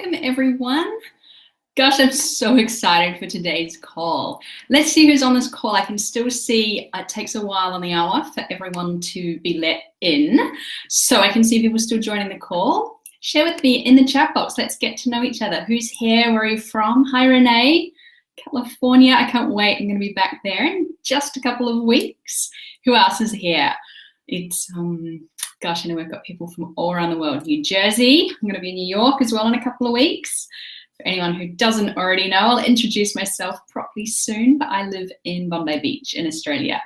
Welcome everyone. Gosh, I'm so excited for today's call. Let's see who's on this call. I can still see it takes a while on the hour for everyone to be let in. So I can see people still joining the call. Share with me in the chat box. Let's get to know each other. Who's here? Where are you from? Hi, Renee. California. I can't wait. I'm going to be back there in just a couple of weeks. Who else is here? It's, gosh, I know we've got people from all around the world. New Jersey. I'm going to be in New York as well in a couple of weeks. For anyone who doesn't already know, I'll introduce myself properly soon, but I live in Bondi Beach in Australia.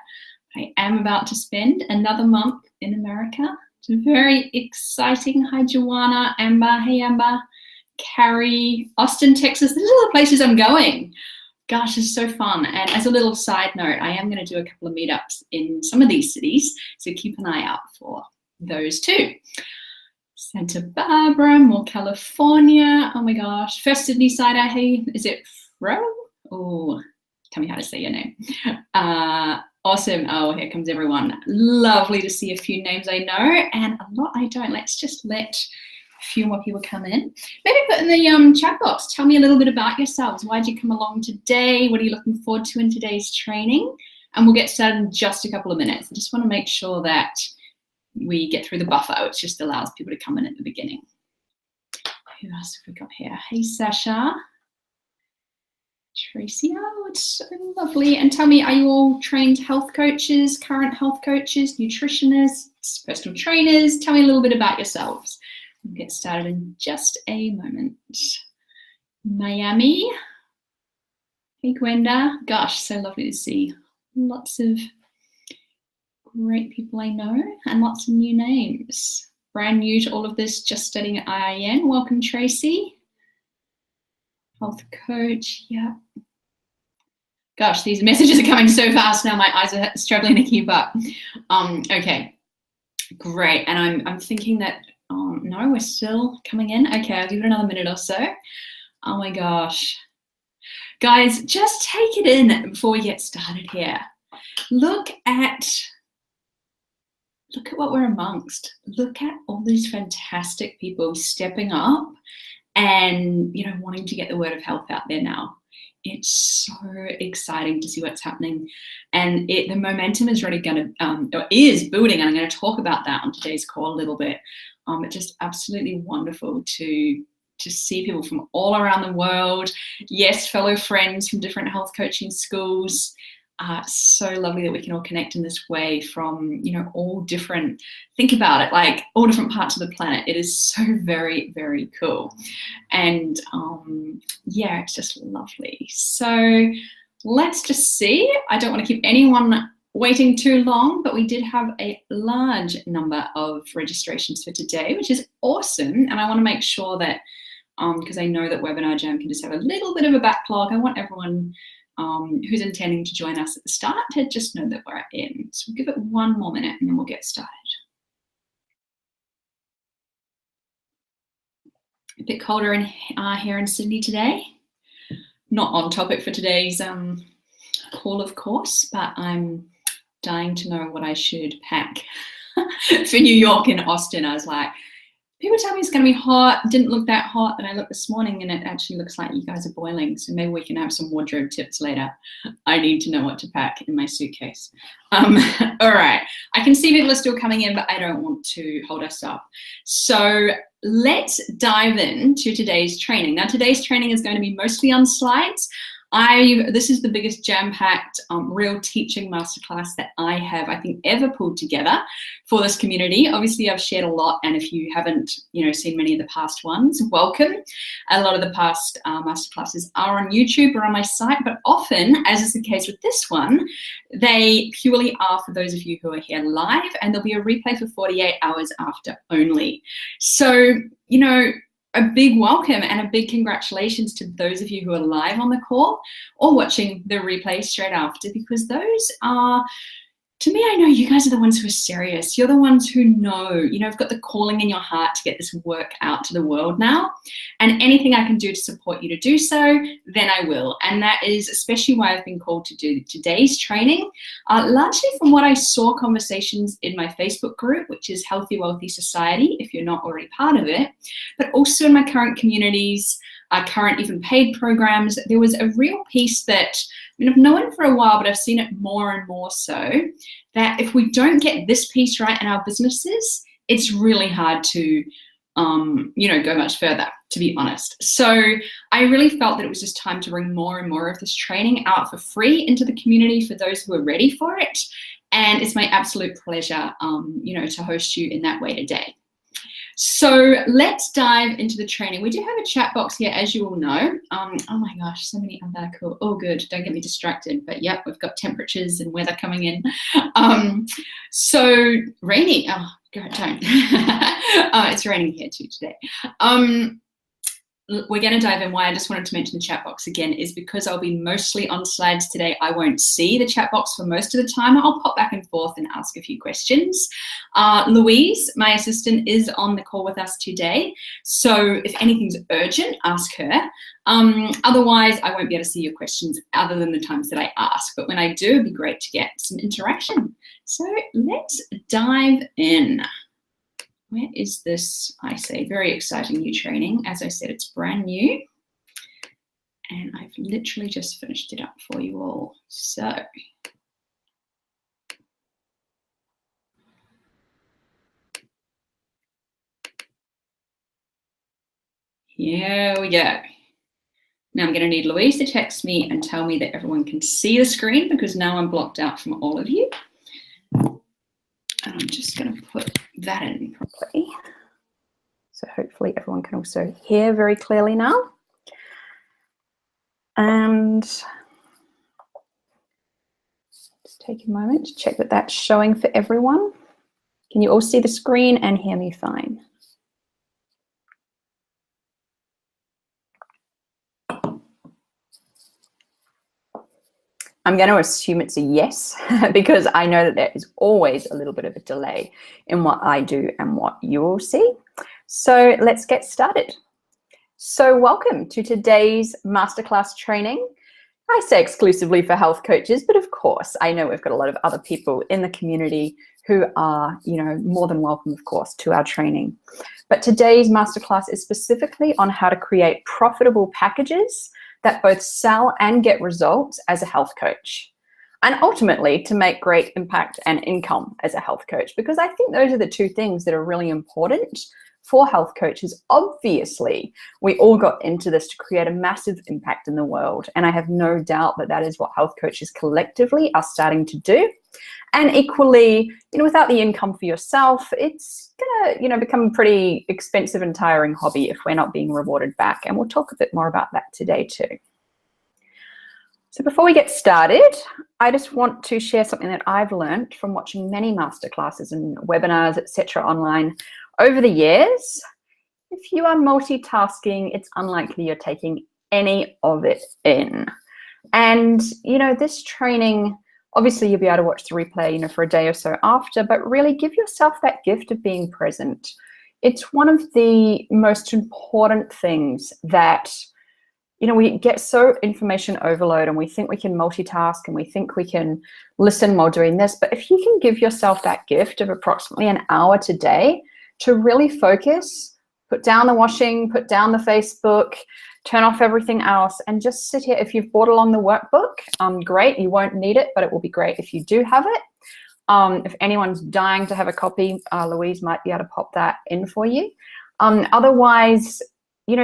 I am about to spend another month in America. It's very exciting. Hi, Joanna, Amber. Hey, Amber. Carrie, Austin, Texas. These are the places I'm going. Gosh, it's so fun. And as a little side note, I am going to do a couple of meetups in some of these cities, so keep an eye out for those too. Santa Barbara, more California. Oh my gosh. First Sydney side, hey, is it Fro? Oh, tell me how to say your name. Awesome. Oh, here comes everyone. Lovely to see a few names I know and a lot I don't. Let's just let a few more people come in. Maybe put in the chat box. Tell me a little bit about yourselves. Why did you come along today? What are you looking forward to in today's training? And we'll get started in just a couple of minutes. I just want to make sure that we get through the buffer, which just allows people to come in at the beginning. Who else have we got here? Hey, Sasha. Tracy, oh, it's so lovely. And tell me, are you all trained health coaches, current health coaches, nutritionists, personal trainers? Tell me a little bit about yourselves. We'll get started in just a moment. Miami. Hey, Gwenda. Gosh, so lovely to see lots of great people I know and lots of new names. Brand new to all of this, just studying at IIN. Welcome, Tracy. Health coach, yeah. Gosh, these messages are coming so fast now. My eyes are struggling to keep up. Okay, great. And I'm thinking that, no, we're still coming in. Okay, I'll give it another minute or so. Oh my gosh. Guys, just take it in before we get started here. Look at what we're amongst. Look at all these fantastic people stepping up and, you know, wanting to get the word of health out there now. It's so exciting to see what's happening. And the momentum is really going to, or is building, and I'm going to talk about that on today's call a little bit. It's just absolutely wonderful to see people from all around the world. Yes, fellow friends from different health coaching schools. So lovely that we can all connect in this way from, you know, all different, think about it, like all different parts of the planet. It is so very, very cool. And yeah, it's just lovely. So let's just see. I don't want to keep anyone waiting too long, but we did have a large number of registrations for today, which is awesome. And I want to make sure that, because I know that Webinar Jam can just have a little bit of a backlog, I want everyone who's intending to join us at the start to just know that we're in. So we'll give it one more minute and then we'll get started. A bit colder here in Sydney today. Not on topic for today's call, of course, but I'm dying to know what I should pack for New York and Austin. I was like, people tell me it's going to be hot. It didn't look that hot. And I looked this morning and it actually looks like you guys are boiling. So maybe we can have some wardrobe tips later. I need to know what to pack in my suitcase. All right. I can see people are still coming in, but I don't want to hold us up. So let's dive into today's training. Now, today's training is going to be mostly on slides. This is the biggest jam-packed real teaching masterclass that I have, I think, ever pulled together for this community. Obviously, I've shared a lot, and if you haven't, you know, seen many of the past ones, welcome. A lot of the past masterclasses are on YouTube or on my site, but often, as is the case with this one, they purely are for those of you who are here live, and there'll be a replay for 48 hours after only. So, you know, a big welcome and a big congratulations to those of you who are live on the call or watching the replay straight after, because those are to me, I know you guys are the ones who are serious. You're the ones who know, you've got the calling in your heart to get this work out to the world now. And anything I can do to support you to do so, then I will. And that is especially why I've been called to do today's training. Largely from what I saw conversations in my Facebook group, which is Healthy, Wealthy Society, if you're not already part of it, but also in my current communities, current even paid programs. There was a real piece that, I've known it for a while, but I've seen it more and more so, that if we don't get this piece right in our businesses, it's really hard to, go much further, to be honest. So I really felt that it was just time to bring more and more of this training out for free into the community for those who are ready for it. And it's my absolute pleasure, to host you in that way today. So let's dive into the training. We do have a chat box here, as you all know. Oh my gosh, so many other cool. Oh, good. Don't get me distracted. But yep, we've got temperatures and weather coming in. So rainy. Oh, God, don't. It's raining here too today. We're going to dive in. Why I just wanted to mention the chat box again is because I'll be mostly on slides today. I won't see the chat box for most of the time. I'll pop back and forth and ask a few questions. Louise, my assistant, is on the call with us today. So if anything's urgent, ask her. Otherwise, I won't be able to see your questions other than the times that I ask. But when I do, it'd be great to get some interaction. So let's dive in. Where is this, I say, very exciting new training? As I said, it's brand new. And I've literally just finished it up for you all. So here we go. Now I'm going to need Louise to text me and tell me that everyone can see the screen, because now I'm blocked out from all of you. And I'm just going to put that in properly. So hopefully everyone can also hear very clearly now. And just take a moment to check that that's showing for everyone. Can you all see the screen and hear me fine? I'm going to assume it's a yes, because I know that there is always a little bit of a delay in what I do and what you will see. So let's get started. So welcome to today's masterclass training. I say exclusively for health coaches, but of course, I know we've got a lot of other people in the community who are, more than welcome, of course, to our training. But today's masterclass is specifically on how to create profitable packages that both sell and get results as a health coach, and ultimately to make great impact and income as a health coach, because I think those are the two things that are really important for health coaches. Obviously, we all got into this to create a massive impact in the world, and I have no doubt that that is what health coaches collectively are starting to do. And equally, without the income for yourself, it's gonna, become a pretty expensive and tiring hobby if we're not being rewarded back. And we'll talk a bit more about that today too. So before we get started, I just want to share something that I've learned from watching many masterclasses and webinars, etc., online over the years. If you are multitasking, it's unlikely you're taking any of it in. And, this training, obviously you'll be able to watch the replay, for a day or so after, but really give yourself that gift of being present. It's one of the most important things that, we get so information overload and we think we can multitask and we think we can listen while doing this. But if you can give yourself that gift of approximately an hour today to really focus, put down the washing, put down the Facebook, turn off everything else, and just sit here. If you've brought along the workbook, great, you won't need it, but it will be great if you do have it. If anyone's dying to have a copy, Louise might be able to pop that in for you. Otherwise,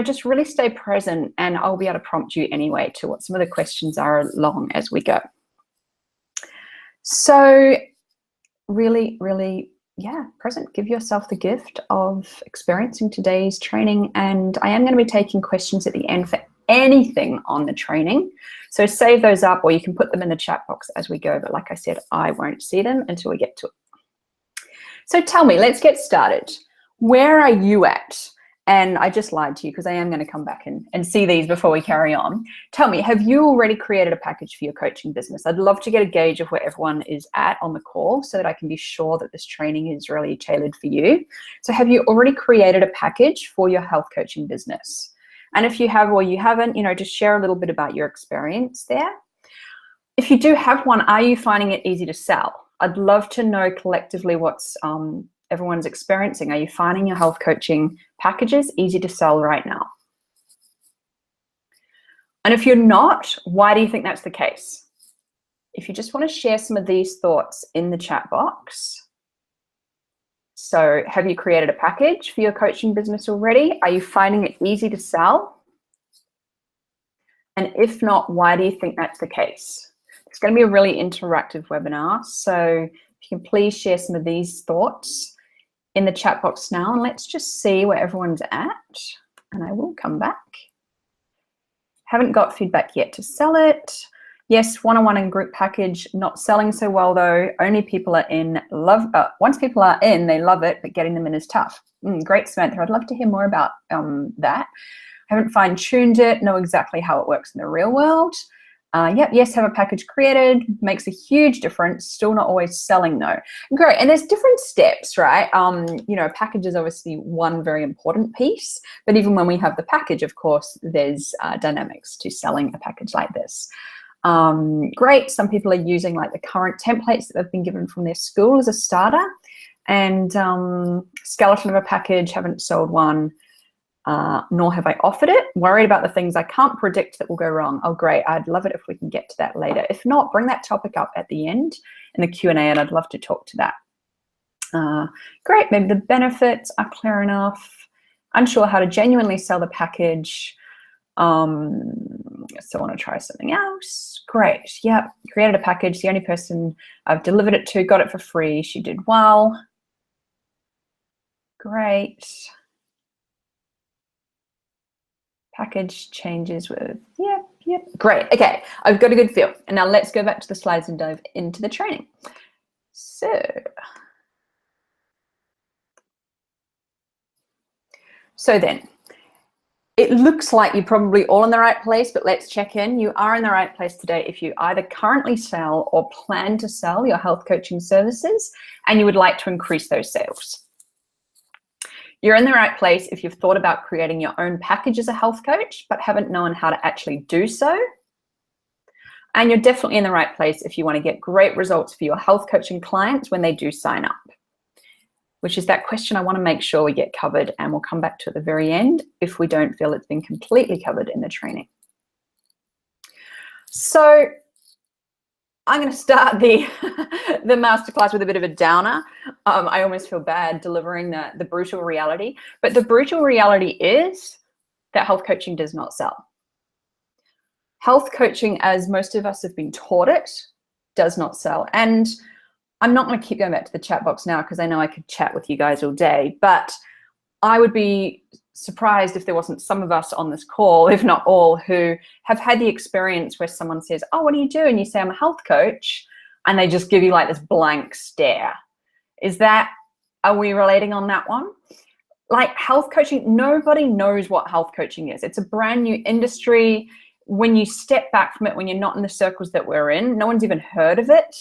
just really stay present, and I'll be able to prompt you anyway to what some of the questions are along as we go. So really, really, present. Give yourself the gift of experiencing today's training. And I am going to be taking questions at the end for anything on the training. So save those up, or you can put them in the chat box as we go. But like I said, I won't see them until we get to it. So tell me, let's get started. Where are you at And I just lied to you because I am going to come back and see these before we carry on. Tell me, have you already created a package for your coaching business? I'd love to get a gauge of where everyone is at on the call so that I can be sure that this training is really tailored for you. So have you already created a package for your health coaching business? And if you have or you haven't, just share a little bit about your experience there. If you do have one, are you finding it easy to sell? I'd love to know collectively what's everyone's experiencing. Are you finding your health coaching packages easy to sell right now? And if you're not, why do you think that's the case? If you just want to share some of these thoughts in the chat box. So have you created a package for your coaching business already? Are you finding it easy to sell? And if not, why do you think that's the case? It's going to be a really interactive webinar. So if you can please share some of these thoughts in the chat box now, and let's just see where everyone's at, and I will come back. Haven't got feedback yet to sell it. Yes, one-on-one and group package, not selling so well though. Only people are in, once people are in, they love it, but getting them in is tough. Great, Samantha, I'd love to hear more about that. Haven't fine-tuned it, know exactly how it works in the real world. Yep, yes, have a package created, makes a huge difference, still not always selling though. Great, and there's different steps, right? Package is obviously one very important piece, but even when we have the package, of course, there's dynamics to selling a package like this. Great, some people are using like the current templates that they've been given from their school as a starter, and skeleton of a package, haven't sold one. Nor have I offered it. Worried about the things I can't predict that will go wrong. Oh, great. I'd love it if we can get to that later. If not, bring that topic up at the end in the Q&A, and I'd love to talk to that. Great. Maybe the benefits are clear enough. Unsure how to genuinely sell the package. So I want to try something else. Great. Yep. Created a package. The only person I've delivered it to got it for free. She did well. Great. Package changes with, yep. Great, okay, I've got a good feel. And now let's go back to the slides and dive into the training. So then, it looks like you're probably all in the right place, but let's check in. You are in the right place today if you either currently sell or plan to sell your health coaching services and you would like to increase those sales. You're in the right place if you've thought about creating your own package as a health coach, but haven't known how to actually do so. And you're definitely in the right place if you want to get great results for your health coaching clients when they do sign up, which is that question I want to make sure we get covered, and we'll come back to at the very end if we don't feel it's been completely covered in the training. So I'm going to start the masterclass with a bit of a downer. I almost feel bad delivering the brutal reality, but the brutal reality is that health coaching does not sell. Health coaching, as most of us have been taught it, does not sell. And I'm not going to keep going back to the chat box now because I know I could chat with you guys all day, but I would be surprised if there wasn't some of us on this call, if not all, who have had the experience where someone says, oh, what do you do? And you say, I'm a health coach. And they just give you like this blank stare. Are we relating on that one? Like health coaching, nobody knows what health coaching is. It's a brand new industry. When you step back from it, when you're not in the circles that we're in, no one's even heard of it.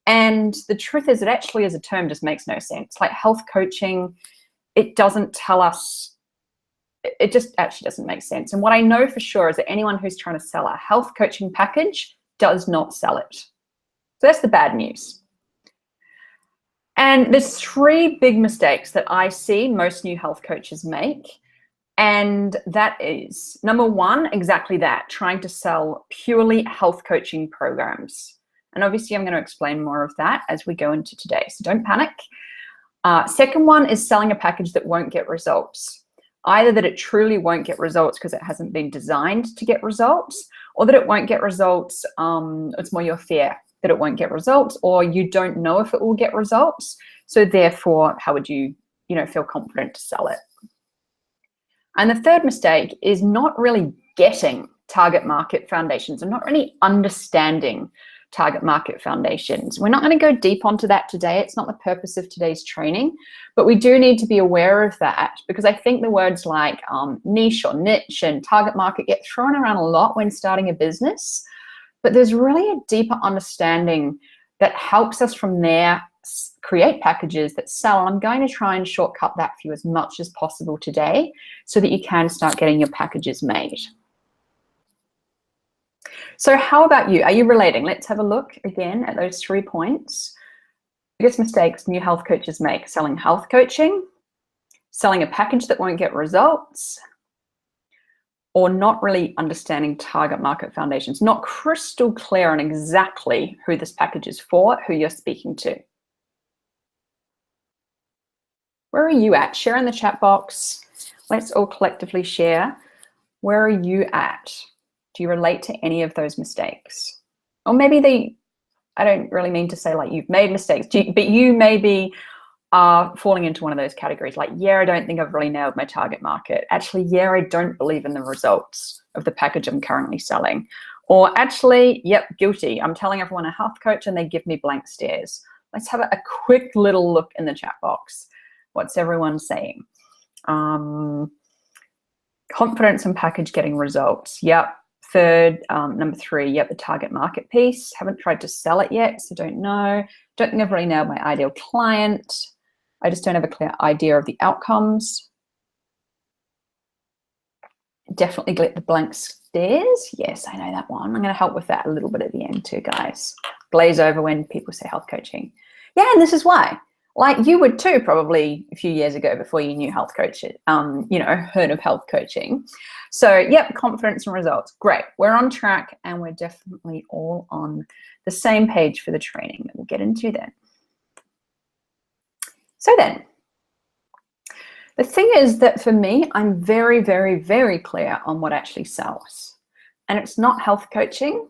And the truth is, it actually as a term just makes no sense. Like health coaching, it doesn't tell us, it just actually doesn't make sense. And what I know for sure is that anyone who's trying to sell a health coaching package does not sell it. So that's the bad news. And there's three big mistakes that I see most new health coaches make. And that is, number one, exactly that, trying to sell purely health coaching programs. And obviously I'm going to explain more of that as we go into today, so don't panic. Second one is selling a package that won't get results. Either that it truly won't get results because it hasn't been designed to get results, or that it won't get results, it's more your fear that it won't get results, or you don't know if it will get results. So therefore, how would you, feel confident to sell it? And the third mistake is not really getting target market foundations and not really understanding target market foundations. We're not going to go deep onto that today. It's not the purpose of today's training, but we do need to be aware of that, because I think the words like niche or niche and target market get thrown around a lot when starting a business, but there's really a deeper understanding that helps us from there create packages that sell. I'm going to try and shortcut that for you as much as possible today so that you can start getting your packages made. So how about you? Are you relating? Let's have a look again at those 3 points. Biggest mistakes new health coaches make: selling health coaching, selling a package that won't get results, or not really understanding target market foundations, not crystal clear on exactly who this package is for, who you're speaking to. Where are you at? Share in the chat box. Let's all collectively share. Where are you at? Do you relate to any of those mistakes? Or maybe I don't really mean to say like you've made mistakes, but you maybe are falling into one of those categories. Like, yeah, I don't think I've really nailed my target market. Actually, yeah, I don't believe in the results of the package I'm currently selling. Or actually, yep, guilty. I'm telling everyone a health coach and they give me blank stares. Let's have a quick little look in the chat box. What's everyone saying? Confidence in package getting results. Yep. Third, number 3, yep, the target market piece. Haven't tried to sell it yet, so don't know. Don't think I've really nailed my ideal client. I just don't have a clear idea of the outcomes. Definitely get the blank stares. Yes, I know that one. I'm going to help with that a little bit at the end too, guys. Glaze over when people say health coaching. Yeah, and this is why. Like you would too, probably a few years ago before you knew health coaching, heard of health coaching. So, yep, confidence and results. Great. We're on track and we're definitely all on the same page for the training that we'll get into then. So then, the thing is that for me, I'm very, very, very clear on what actually sells. And it's not health coaching,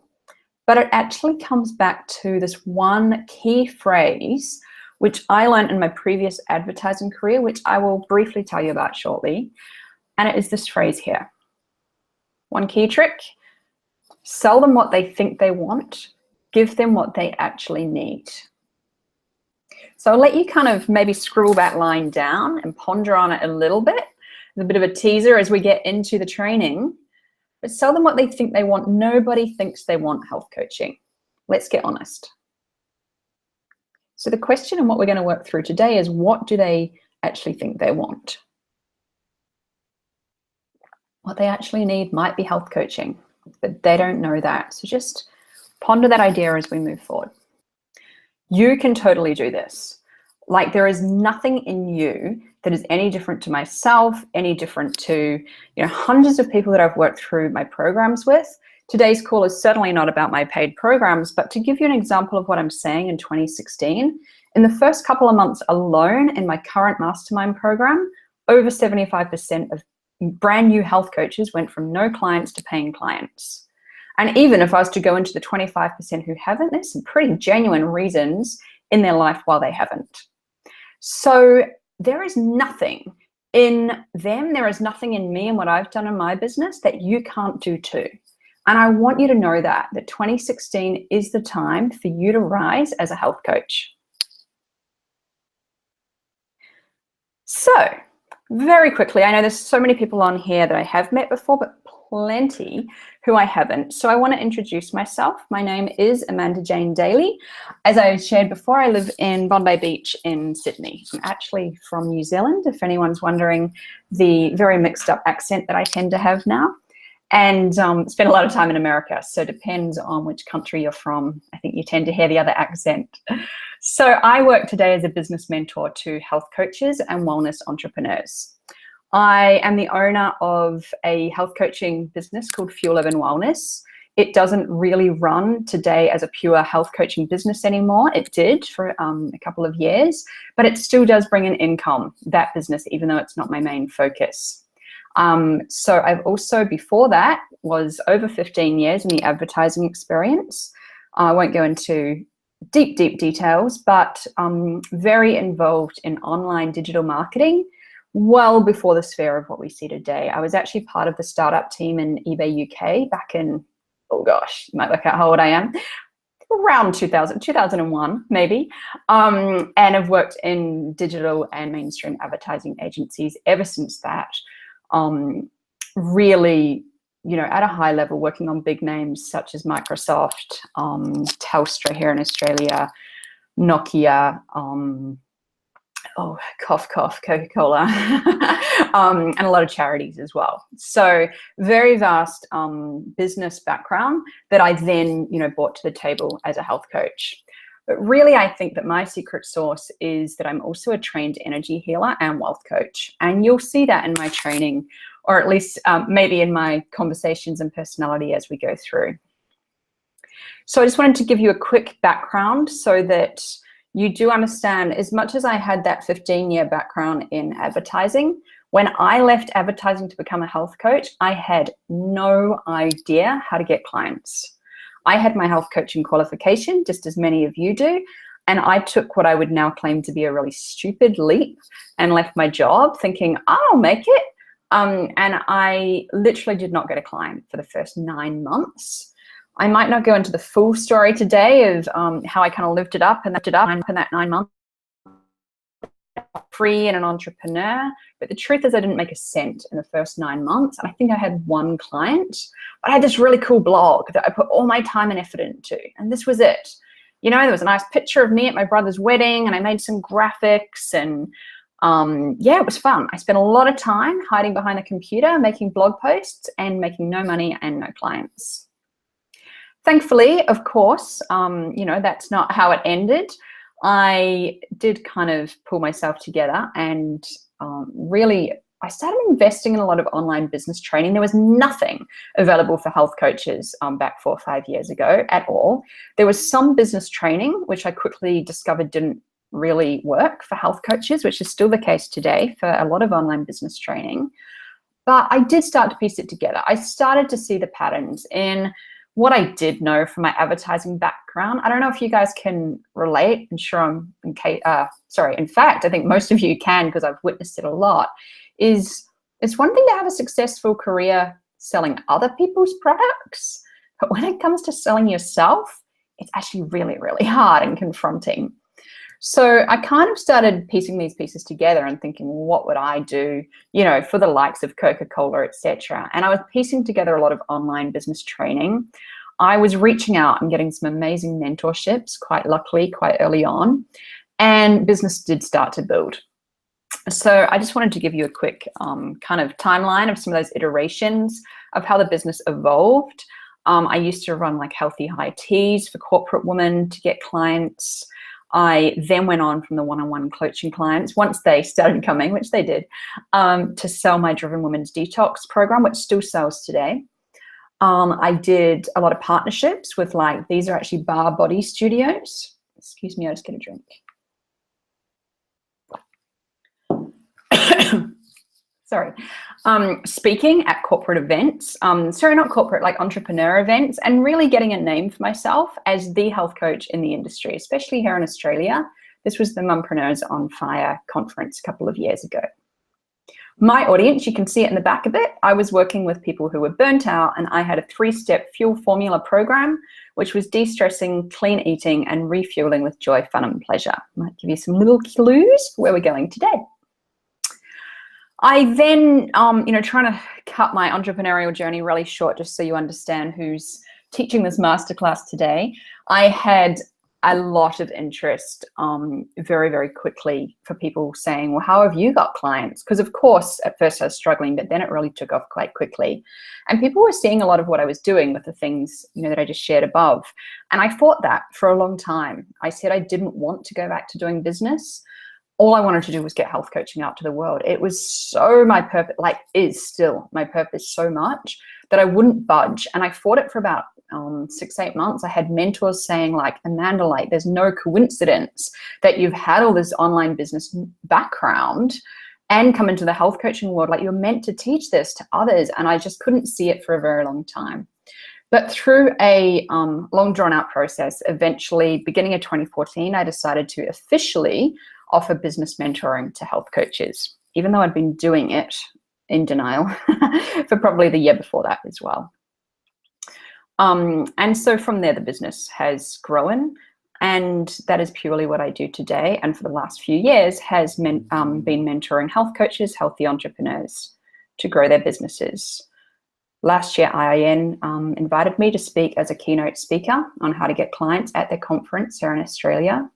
but it actually comes back to this one key phrase which I learned in my previous advertising career, which I will briefly tell you about shortly. And it is this phrase here. One key trick: sell them what they think they want, give them what they actually need. So I'll let you kind of maybe scribble that line down and ponder on it a little bit. There's a bit of a teaser as we get into the training. But sell them what they think they want. Nobody thinks they want health coaching. Let's get honest. So the question and what we're going to work through today is, what do they actually think they want? What they actually need might be health coaching, but they don't know that. So just ponder that idea as we move forward. You can totally do this. Like, there is nothing in you that is any different to myself, any different to, hundreds of people that I've worked through my programs with. Today's call is certainly not about my paid programs, but to give you an example of what I'm saying in 2016, in the first couple of months alone in my current mastermind program, over 75% of brand new health coaches went from no clients to paying clients. And even if I was to go into the 25% who haven't, there's some pretty genuine reasons in their life why they haven't. So there is nothing in them, there is nothing in me and what I've done in my business that you can't do too. And I want you to know that 2016 is the time for you to rise as a health coach. So very quickly, I know there's so many people on here that I have met before, but plenty who I haven't. So I want to introduce myself. My name is Amanda Jane Daly. As I shared before, I live in Bondi Beach in Sydney. I'm actually from New Zealand, if anyone's wondering the very mixed up accent that I tend to have now. And spent a lot of time in America, so it depends on which country you're from. I think you tend to hear the other accent. So I work today as a business mentor to health coaches and wellness entrepreneurs. I am the owner of a health coaching business called Fuel Live and Wellness. It doesn't really run today as a pure health coaching business anymore. It did for a couple of years, but it still does bring in income, that business, even though it's not my main focus. So I've also, before that, was over 15 years in the advertising experience. I won't go into deep details, but very involved in online digital marketing well before the sphere of what we see today. I was actually part of the startup team in eBay UK back in, oh gosh, you might work out how old I am, around 2001 maybe, and have worked in digital and mainstream advertising agencies ever since that. Really, at a high level, working on big names such as Microsoft, Telstra here in Australia, Nokia, cough, cough, Coca-Cola, and a lot of charities as well. So very vast business background that I then, brought to the table as a health coach. But really, I think that my secret sauce is that I'm also a trained energy healer and wealth coach. And you'll see that in my training, or at least maybe in my conversations and personality as we go through. So I just wanted to give you a quick background so that you do understand, as much as I had that 15-year background in advertising, when I left advertising to become a health coach, I had no idea how to get clients. I had my health coaching qualification, just as many of you do, and I took what I would now claim to be a really stupid leap and left my job thinking, I'll make it. And I literally did not get a client for the first 9 months. I might not go into the full story today of how I kind of lived it up in that 9 months, free and an entrepreneur. But the truth is I didn't make a cent in the first 9 months. And I think I had one client, but I had this really cool blog that I put all my time and effort into. And this was it. There was a nice picture of me at my brother's wedding, and I made some graphics, and yeah, it was fun. I spent a lot of time hiding behind a computer, making blog posts and making no money and no clients. Thankfully, of course, that's not how it ended. I did kind of pull myself together and really, I started investing in a lot of online business training. There was nothing available for health coaches back 4 or 5 years ago at all. There was some business training, which I quickly discovered didn't really work for health coaches, which is still the case today for a lot of online business training. But I did start to piece it together. I started to see the patterns in what I did know from my advertising background. I don't know if you guys can relate. I'm sure in fact, I think most of you can, because I've witnessed it a lot, is it's one thing to have a successful career selling other people's products, but when it comes to selling yourself, it's actually really, really hard and confronting. So I kind of started piecing these pieces together and thinking, well, what would I do, for the likes of Coca-Cola, etc. And I was piecing together a lot of online business training. I was reaching out and getting some amazing mentorships, quite luckily, quite early on, and business did start to build. So I just wanted to give you a quick kind of timeline of some of those iterations of how the business evolved. I used to run like healthy high teas for corporate women to get clients. I then went on from the one-on-one coaching clients, once they started coming, which they did, to sell my Driven Women's Detox program, which still sells today. I did a lot of partnerships with these are actually bar body studios. Excuse me, I'll just get a drink. Sorry. Speaking at corporate events, not corporate, like entrepreneur events, and really getting a name for myself as the health coach in the industry, especially here in Australia. This was the Mumpreneurs on Fire conference a couple of years ago. My audience, you can see it in the back of it. I was working with people who were burnt out, and I had a 3-step fuel formula program, which was de-stressing, clean eating, and refueling with joy, fun, and pleasure. I might give you some little clues for where we're going today. I then, trying to cut my entrepreneurial journey really short, just so you understand who's teaching this masterclass today, I had a lot of interest very, very quickly for people saying, well, how have you got clients? Because of course, at first I was struggling, but then it really took off quite quickly. And people were seeing a lot of what I was doing with the things, that I just shared above. And I fought that for a long time. I said I didn't want to go back to doing business. All I wanted to do was get health coaching out to the world. It was so my purpose, is still my purpose so much that I wouldn't budge. And I fought it for about 6-8 months. I had mentors saying Amanda, there's no coincidence that you've had all this online business background and come into the health coaching world. You're meant to teach this to others. And I just couldn't see it for a very long time. But through a long drawn out process, eventually beginning of 2014, I decided to officially offer business mentoring to health coaches, even though I'd been doing it in denial for probably the year before that as well. And so from there, the business has grown. And that is purely what I do today. And for the last few years has been mentoring health coaches, healthy entrepreneurs to grow their businesses. Last year, IIN invited me to speak as a keynote speaker on how to get clients at their conference here in Australia.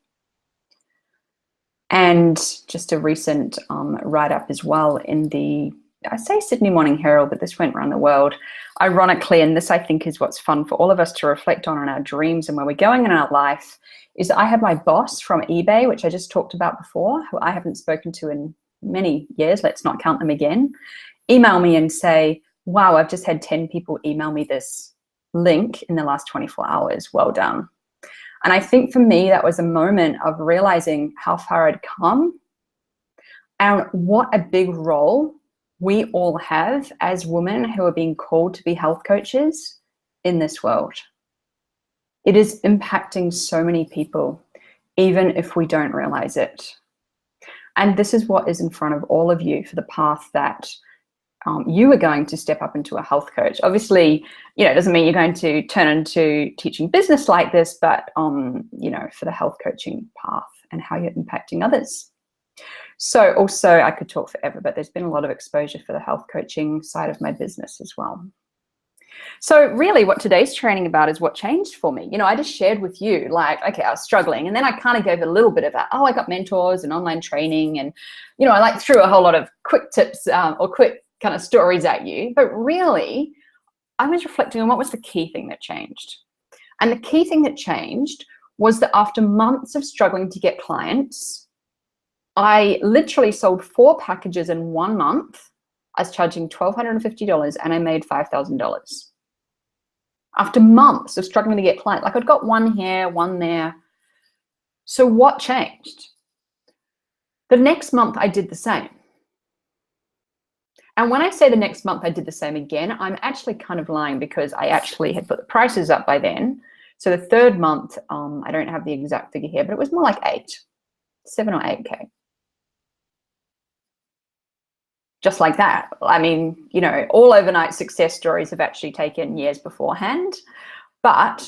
And just a recent write-up as well in the, I say Sydney Morning Herald, but this went around the world. Ironically, and this I think is what's fun for all of us to reflect on in our dreams and where we're going in our life, is I had my boss from eBay, which I just talked about before, who I haven't spoken to in many years, let's not count them again, email me and say, wow, I've just had 10 people email me this link in the last 24 hours. Well done. And I think for me, that was a moment of realizing how far I'd come and what a big role we all have as women who are being called to be health coaches in this world. It is impacting so many people, even if we don't realize it. And this is what is in front of all of you for the path that you are going to step up into a health coach. Obviously, it doesn't mean you're going to turn into teaching business like this, but, for the health coaching path and how you're impacting others. So also, I could talk forever, but there's been a lot of exposure for the health coaching side of my business as well. So really what today's training about is what changed for me. I just shared with you, okay, I was struggling. And then I kind of gave a little bit of that, I got mentors and online training. And, I threw a whole lot of quick tips or quick kind of stories at you. But really, I was reflecting on what was the key thing that changed. And the key thing that changed was that after months of struggling to get clients, I literally sold 4 packages in 1 month. I was charging $1,250 and I made $5,000. After months of struggling to get clients, I'd got one here, one there. So what changed? The next month I did the same. And when I say the next month I did the same again, I'm actually kind of lying because I actually had put the prices up by then. So the third month, I don't have the exact figure here, but it was more like 7 or 8K. Just like that. I mean, all overnight success stories have actually taken years beforehand, but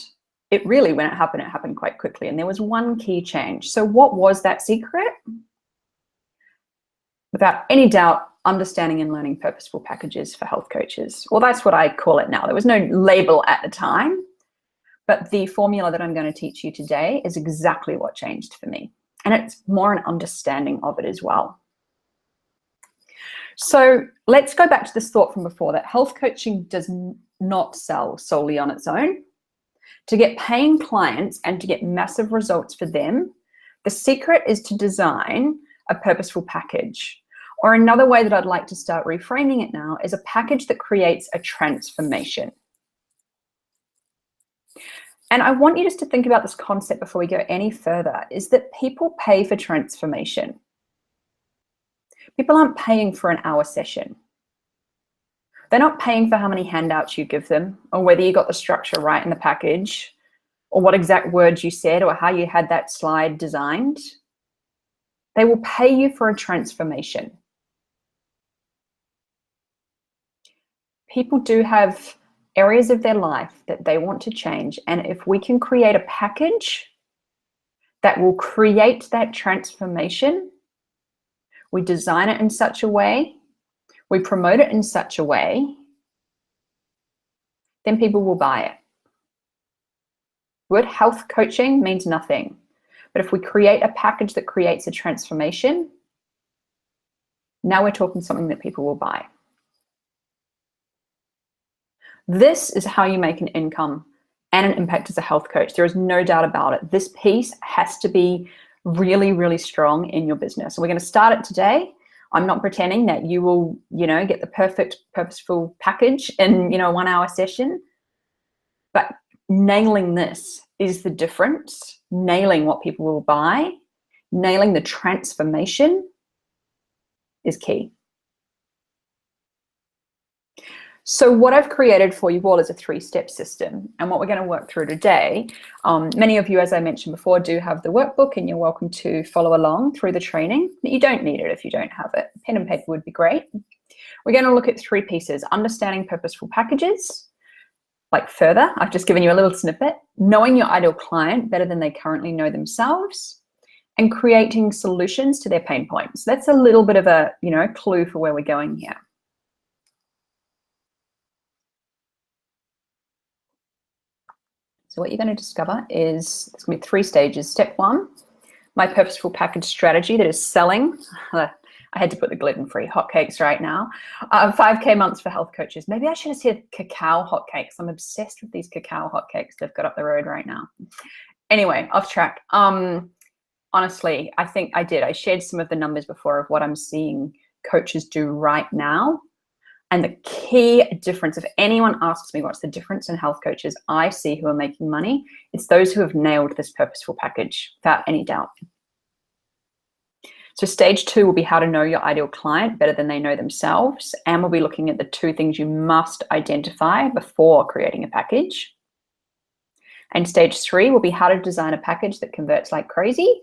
it really, when it happened quite quickly. And there was one key change. So what was that secret? Without any doubt, understanding and learning purposeful packages for health coaches. Well, that's what I call it now. There was no label at the time, but the formula that I'm going to teach you today is exactly what changed for me. And it's more an understanding of it as well. So let's go back to this thought from before, that health coaching does not sell solely on its own. To get paying clients and to get massive results for them, the secret is to design a purposeful package. Or another way that I'd like to start reframing it now is a package that creates a transformation. And I want you just to think about this concept before we go any further, is that people pay for transformation. People aren't paying for an hour session. They're not paying for how many handouts you give them, or whether you got the structure right in the package, or what exact words you said, or how you had that slide designed. They will pay you for a transformation. People do have areas of their life that they want to change, and if we can create a package that will create that transformation, we design it in such a way, we promote it in such a way, then people will buy it. Word health coaching means nothing, but if we create a package that creates a transformation, now we're talking something that people will buy. This is how you make an income and an impact as a health coach. There is no doubt about it. This piece has to be really, really strong in your business. So we're going to start it today. I'm not pretending that you will, get the perfect purposeful package in, a 1 hour session, but nailing this is the difference. Nailing what people will buy, nailing the transformation is key. So what I've created for you all is a 3-step system. And what we're going to work through today, many of you, as I mentioned before, do have the workbook and you're welcome to follow along through the training. You don't need it if you don't have it. Pen and paper would be great. We're going to look at 3 pieces: understanding purposeful packages, like further, I've just given you a little snippet, knowing your ideal client better than they currently know themselves, and creating solutions to their pain points. That's a little bit of a, clue for where we're going here. So what you're going to discover is there's going to be 3 stages. Step 1, my purposeful package strategy that is selling. I had to put the gluten-free hotcakes right now. 5K months for health coaches. Maybe I should have said cacao hotcakes. I'm obsessed with these cacao hotcakes they've got up the road right now. Anyway, off track. Honestly, I think I did. I shared some of the numbers before of what I'm seeing coaches do right now. And the key difference, if anyone asks me what's the difference in health coaches I see who are making money, it's those who have nailed this purposeful package without any doubt. So stage 2 will be how to know your ideal client better than they know themselves. And we'll be looking at the 2 things you must identify before creating a package. And stage 3 will be how to design a package that converts like crazy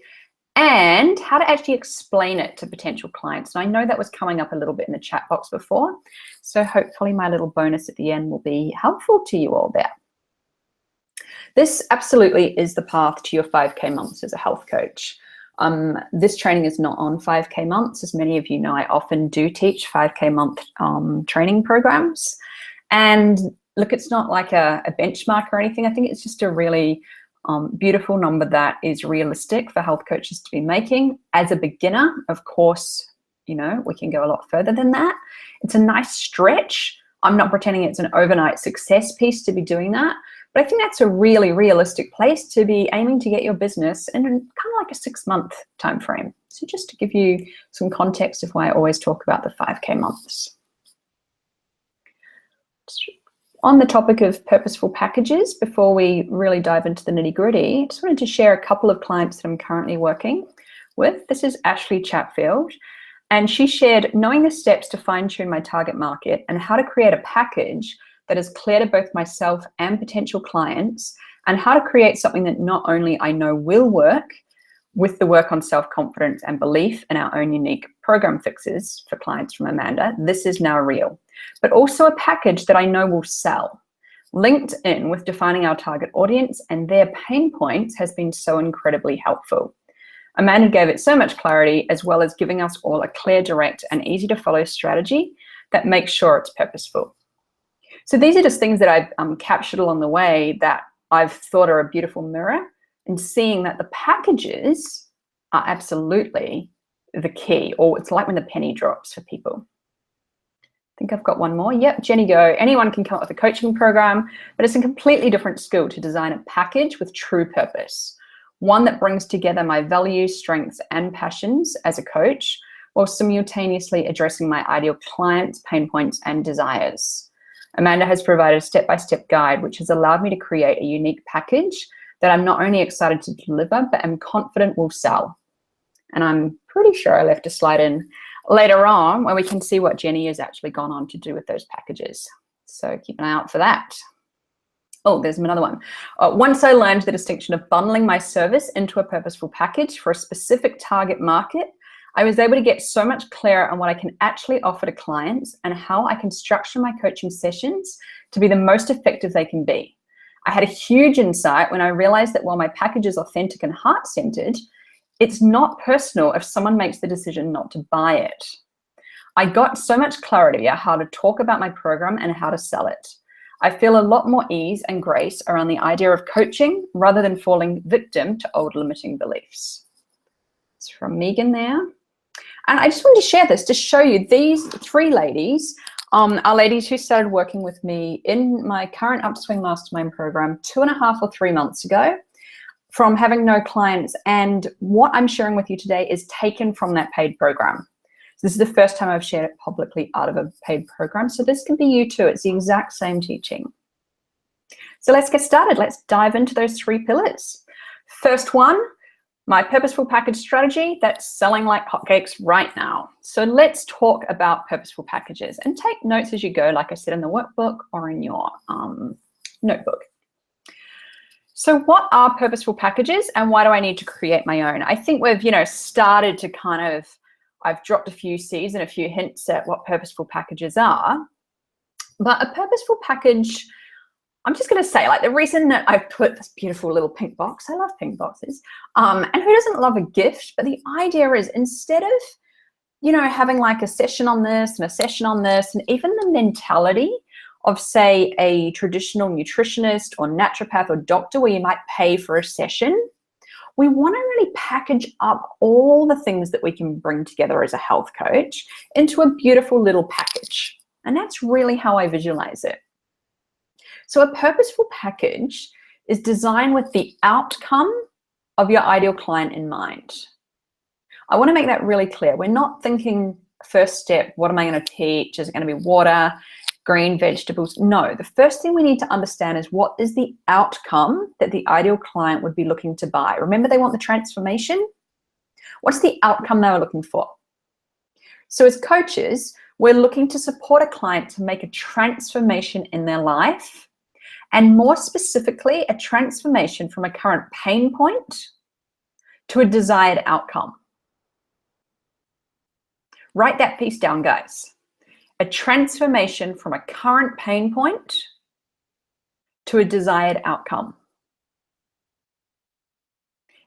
and how to actually explain it to potential clients. And I know that was coming up a little bit in the chat box before. So hopefully my little bonus at the end will be helpful to you all there. This absolutely is the path to your 5K months as a health coach. This training is not on 5K months. As many of you know, I often do teach 5K month training programs. And look, it's not like a benchmark or anything. I think it's just a really beautiful number that is realistic for health coaches to be making. As a beginner, of course, we can go a lot further than that. It's a nice stretch. I'm not pretending it's an overnight success piece to be doing that, but I think that's a really realistic place to be aiming to get your business in kind of like a 6-month time frame. So just to give you some context of why I always talk about the 5K months. On the topic of purposeful packages, before we really dive into the nitty-gritty, I just wanted to share a couple of clients that I'm currently working with. This is Ashley Chatfield, and she shared knowing the steps to fine-tune my target market and how to create a package that is clear to both myself and potential clients, and how to create something that not only I know will work with the work on self-confidence and belief in our own unique program fixes for clients from Amanda, this is now real, but also a package that I know will sell. Linked in with defining our target audience and their pain points has been so incredibly helpful. Amanda gave it so much clarity, as well as giving us all a clear, direct, and easy to follow strategy that makes sure it's purposeful. So these are just things that I've captured along the way that I've thought are a beautiful mirror, and seeing that the packages are absolutely the key, or it's like when the penny drops for people. I think I've got one more. Yep, Jenny Go. Anyone can come up with a coaching program, but it's a completely different skill to design a package with true purpose. One that brings together my values, strengths, and passions as a coach, while simultaneously addressing my ideal clients' pain points and desires. Amanda has provided a step-by-step guide, which has allowed me to create a unique package that I'm not only excited to deliver, but am confident will sell. And I'm pretty sure I left a slide in later on where we can see what Jenny has actually gone on to do with those packages. So keep an eye out for that. Oh, there's another one. Once I learned the distinction of bundling my service into a purposeful package for a specific target market, I was able to get so much clearer on what I can actually offer to clients and how I can structure my coaching sessions to be the most effective they can be. I had a huge insight when I realized that while my package is authentic and heart-centered, it's not personal if someone makes the decision not to buy it. I got so much clarity on how to talk about my program and how to sell it. I feel a lot more ease and grace around the idea of coaching rather than falling victim to old limiting beliefs. It's from Megan there. And I just wanted to share this to show you these 3 ladies are ladies who started working with me in my current Upswing Mastermind program 2.5 or 3 months ago from having no clients. And what I'm sharing with you today is taken from that paid program. So this is the first time I've shared it publicly out of a paid program. So this can be you too. It's the exact same teaching. So let's get started. Let's dive into those 3 pillars. First one, my purposeful package strategy that's selling like hotcakes right now. So let's talk about purposeful packages and take notes as you go, like I said, in the workbook or in your notebook. So what are purposeful packages and why do I need to create my own? I think we've, started to kind of, I've dropped a few seeds and a few hints at what purposeful packages are, but a purposeful package I'm just going to say, like, the reason that I've put this beautiful little pink box, I love pink boxes, and who doesn't love a gift? But the idea is, instead of, you know, having like a session on this and a session on this, and even the mentality of, say, a traditional nutritionist or naturopath or doctor where you might pay for a session, we want to really package up all the things that we can bring together as a health coach into a beautiful little package. And that's really how I visualize it. So a purposeful package is designed with the outcome of your ideal client in mind. I want to make that really clear. We're not thinking first step, what am I going to teach? Is it going to be water, green vegetables? No, the first thing we need to understand is what is the outcome that the ideal client would be looking to buy. Remember, they want the transformation. What's the outcome they were looking for? So as coaches, we're looking to support a client to make a transformation in their life, and more specifically, a transformation from a current pain point to a desired outcome. Write that piece down, guys. A transformation from a current pain point to a desired outcome.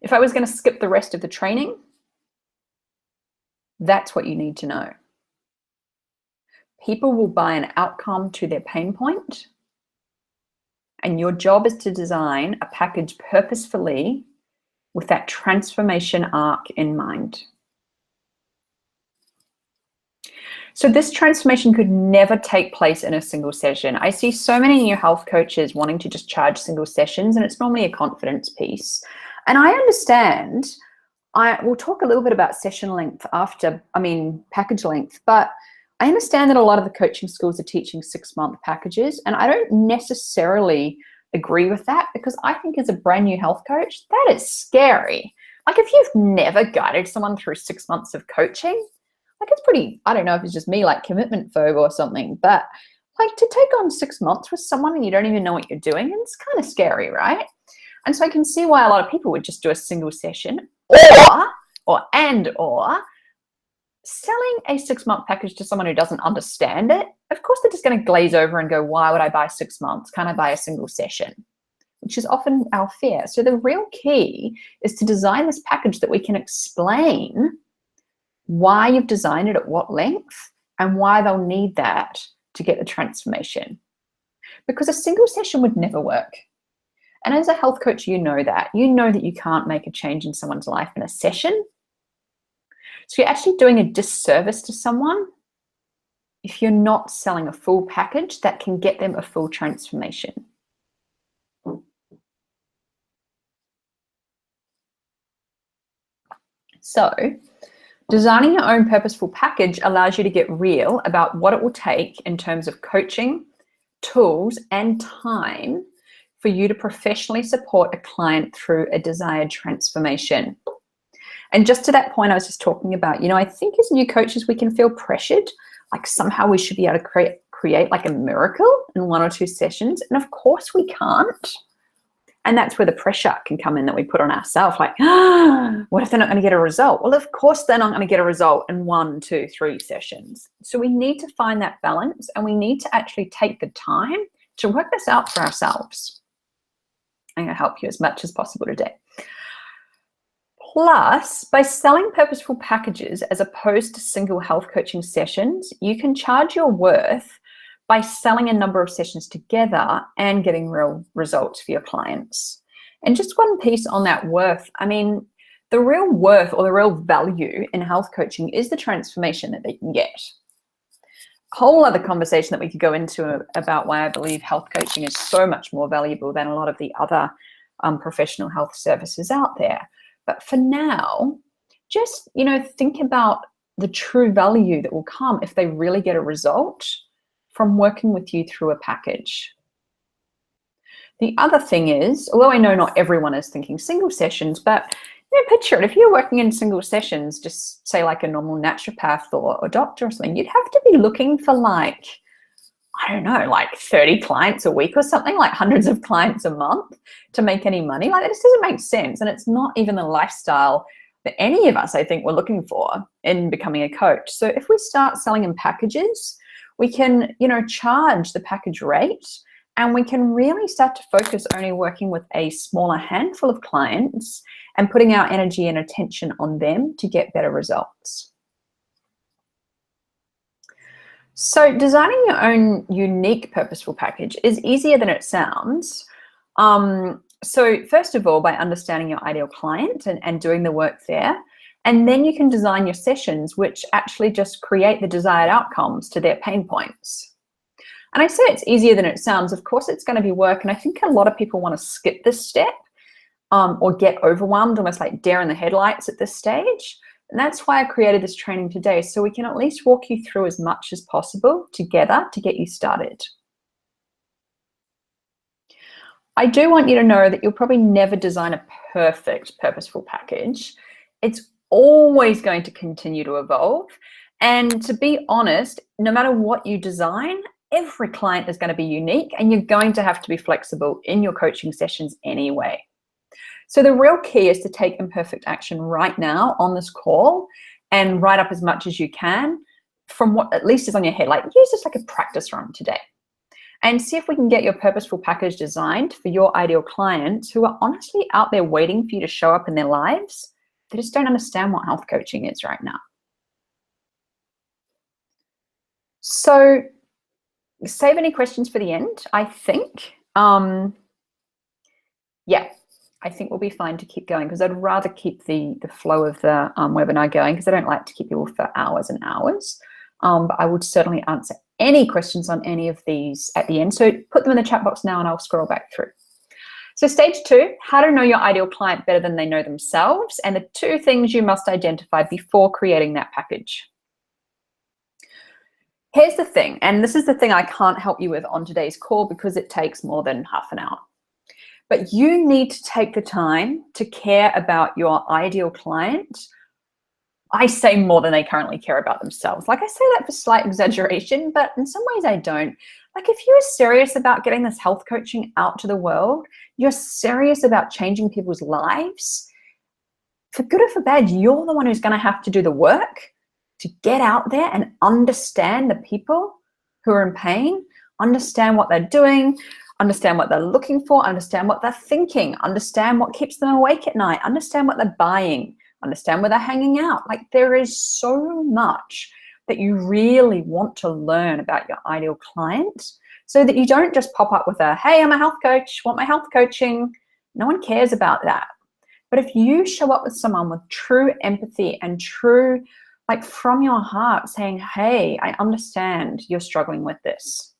If I was going to skip the rest of the training, that's what you need to know. People will buy an outcome to their pain point, and your job is to design a package purposefully with that transformation arc in mind. So this transformation could never take place in a single session. I see so many new health coaches wanting to just charge single sessions, and it's normally a confidence piece. And I understand, we'll talk a little bit about session length package length, but I understand that a lot of the coaching schools are teaching 6-month packages, and I don't necessarily agree with that, because I think as a brand new health coach, that is scary. Like, if you've never guided someone through 6 months of coaching, like, it's pretty, I don't know if it's just me, like commitment phobe or something, but like, to take on 6 months with someone and you don't even know what you're doing, it's kind of scary, right? And so I can see why a lot of people would just do a single session, or selling a 6-month package to someone who doesn't understand it. Of course, they're just going to glaze over and go, why would I buy 6 months? Can't I buy a single session? Which is often our fear. So the real key is to design this package that we can explain why you've designed it, at what length, and why they'll need that to get the transformation. Because a single session would never work. And as a health coach, you know that. You know that you can't make a change in someone's life in a session. So you're actually doing a disservice to someone if you're not selling a full package that can get them a full transformation. So designing your own purposeful package allows you to get real about what it will take in terms of coaching, tools, and time for you to professionally support a client through a desired transformation. And just to that point I was just talking about, you know, I think as new coaches, we can feel pressured, like somehow we should be able to create like a miracle in 1 or 2 sessions. And of course we can't. And that's where the pressure can come in that we put on ourselves, like, what if they're not going to get a result? Well, of course they're not going to get a result in 1, 2, 3 sessions. So we need to find that balance, and we need to actually take the time to work this out for ourselves. I'm going to help you as much as possible today. Plus, by selling purposeful packages as opposed to single health coaching sessions, you can charge your worth by selling a number of sessions together and getting real results for your clients. And just one piece on that worth, I mean, the real worth or the real value in health coaching is the transformation that they can get. A whole other conversation that we could go into about why I believe health coaching is so much more valuable than a lot of the other professional health services out there. But for now, just, you know, think about the true value that will come if they really get a result from working with you through a package. The other thing is, although I know not everyone is thinking single sessions, but you know, picture it, if you're working in single sessions, just say like a normal naturopath or doctor or something, you'd have to be looking for like, I don't know, like 30 clients a week or something, like hundreds of clients a month to make any money. Like, this doesn't make sense. And it's not even the lifestyle that any of us, I think, were looking for in becoming a coach. So if we start selling in packages, we can, you know, charge the package rate And we can really start to focus only working with a smaller handful of clients and putting our energy and attention on them to get better results. So designing your own unique purposeful package is easier than it sounds. So first of all, by understanding your ideal client and doing the work there, and then you can design your sessions which actually just create the desired outcomes to their pain points. And I say it's easier than it sounds. Of course, it's going to be work. And I think a lot of people want to skip this step or get overwhelmed, almost like deer in the headlights at this stage. And that's why I created this training today, so we can at least walk you through as much as possible together to get you started. I do want you to know that you'll probably never design a perfect purposeful package. It's always going to continue to evolve. And to be honest, no matter what you design, every client is going to be unique, and you're going to have to be flexible in your coaching sessions anyway. So the real key is to take imperfect action right now on this call and write up as much as you can from what at least is on your head. Like, use this like a practice run today and see if we can get your purposeful package designed for your ideal clients who are honestly out there waiting for you to show up in their lives. They just don't understand what health coaching is right now. So save any questions for the end, I think. Yeah, I think we'll be fine to keep going because I'd rather keep the flow of the webinar going because I don't like to keep people for hours and hours. But I would certainly answer any questions on any of these at the end. So put them in the chat box now and I'll scroll back through. So stage 2, how to know your ideal client better than they know themselves, and the 2 things you must identify before creating that package. Here's the thing, and this is the thing I can't help you with on today's call because it takes more than half an hour. But you need to take the time to care about your ideal client. I say more than they currently care about themselves. Like, I say that for slight exaggeration, but in some ways I don't. Like, if you're serious about getting this health coaching out to the world, you're serious about changing people's lives, for good or for bad, you're the one who's going to have to do the work to get out there and understand the people who are in pain, understand what they're doing, understand what they're looking for, understand what they're thinking, understand what keeps them awake at night, understand what they're buying, understand where they're hanging out. Like, there is so much that you really want to learn about your ideal client so that you don't just pop up with a, hey, I'm a health coach, want my health coaching. No one cares about that. But if you show up with someone with true empathy and true, like, from your heart saying, hey, I understand you're struggling with this.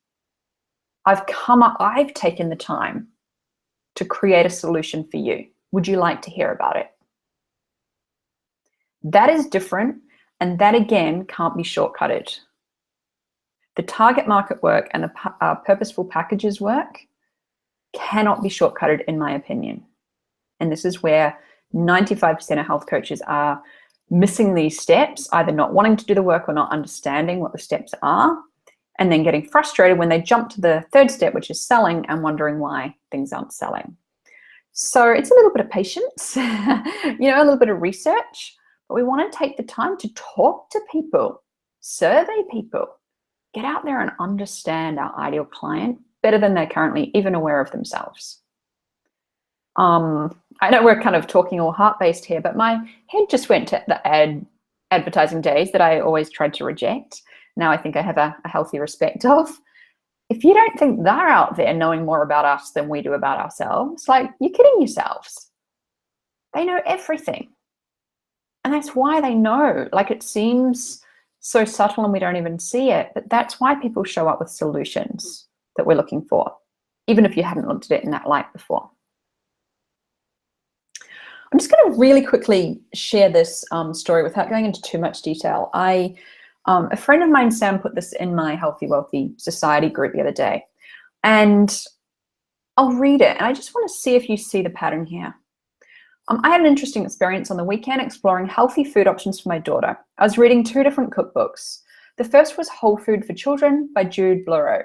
I've taken the time to create a solution for you. Would you like to hear about it? That is different, and that again can't be shortcutted. The target market work and the purposeful packages work cannot be shortcutted, in my opinion. And this is where 95% of health coaches are missing these steps, either not wanting to do the work or not understanding what the steps are, and then getting frustrated when they jump to the 3rd step, which is selling, and wondering why things aren't selling. So it's a little bit of patience, a little bit of research, but we want to take the time to talk to people, survey people, get out there and understand our ideal client better than they're currently even aware of themselves. I know we're kind of talking all heart-based here, but my head just went to the advertising days that I always tried to reject. Now I think I have a healthy respect of. If you don't think they're out there knowing more about us than we do about ourselves, like, you're kidding yourselves. They know everything. And that's why they know. Like, it seems so subtle and we don't even see it, but that's why people show up with solutions that we're looking for, even if you hadn't looked at it in that light before. I'm just going to really quickly share this story without going into too much detail. A friend of mine, Sam, put this in my Healthy Wealthy Society group the other day, and I'll read it, and I just want to see if you see the pattern here. I had an interesting experience on the weekend exploring healthy food options for my daughter. I was reading 2 different cookbooks. The first was Whole Food for Children by Jude Bleureau,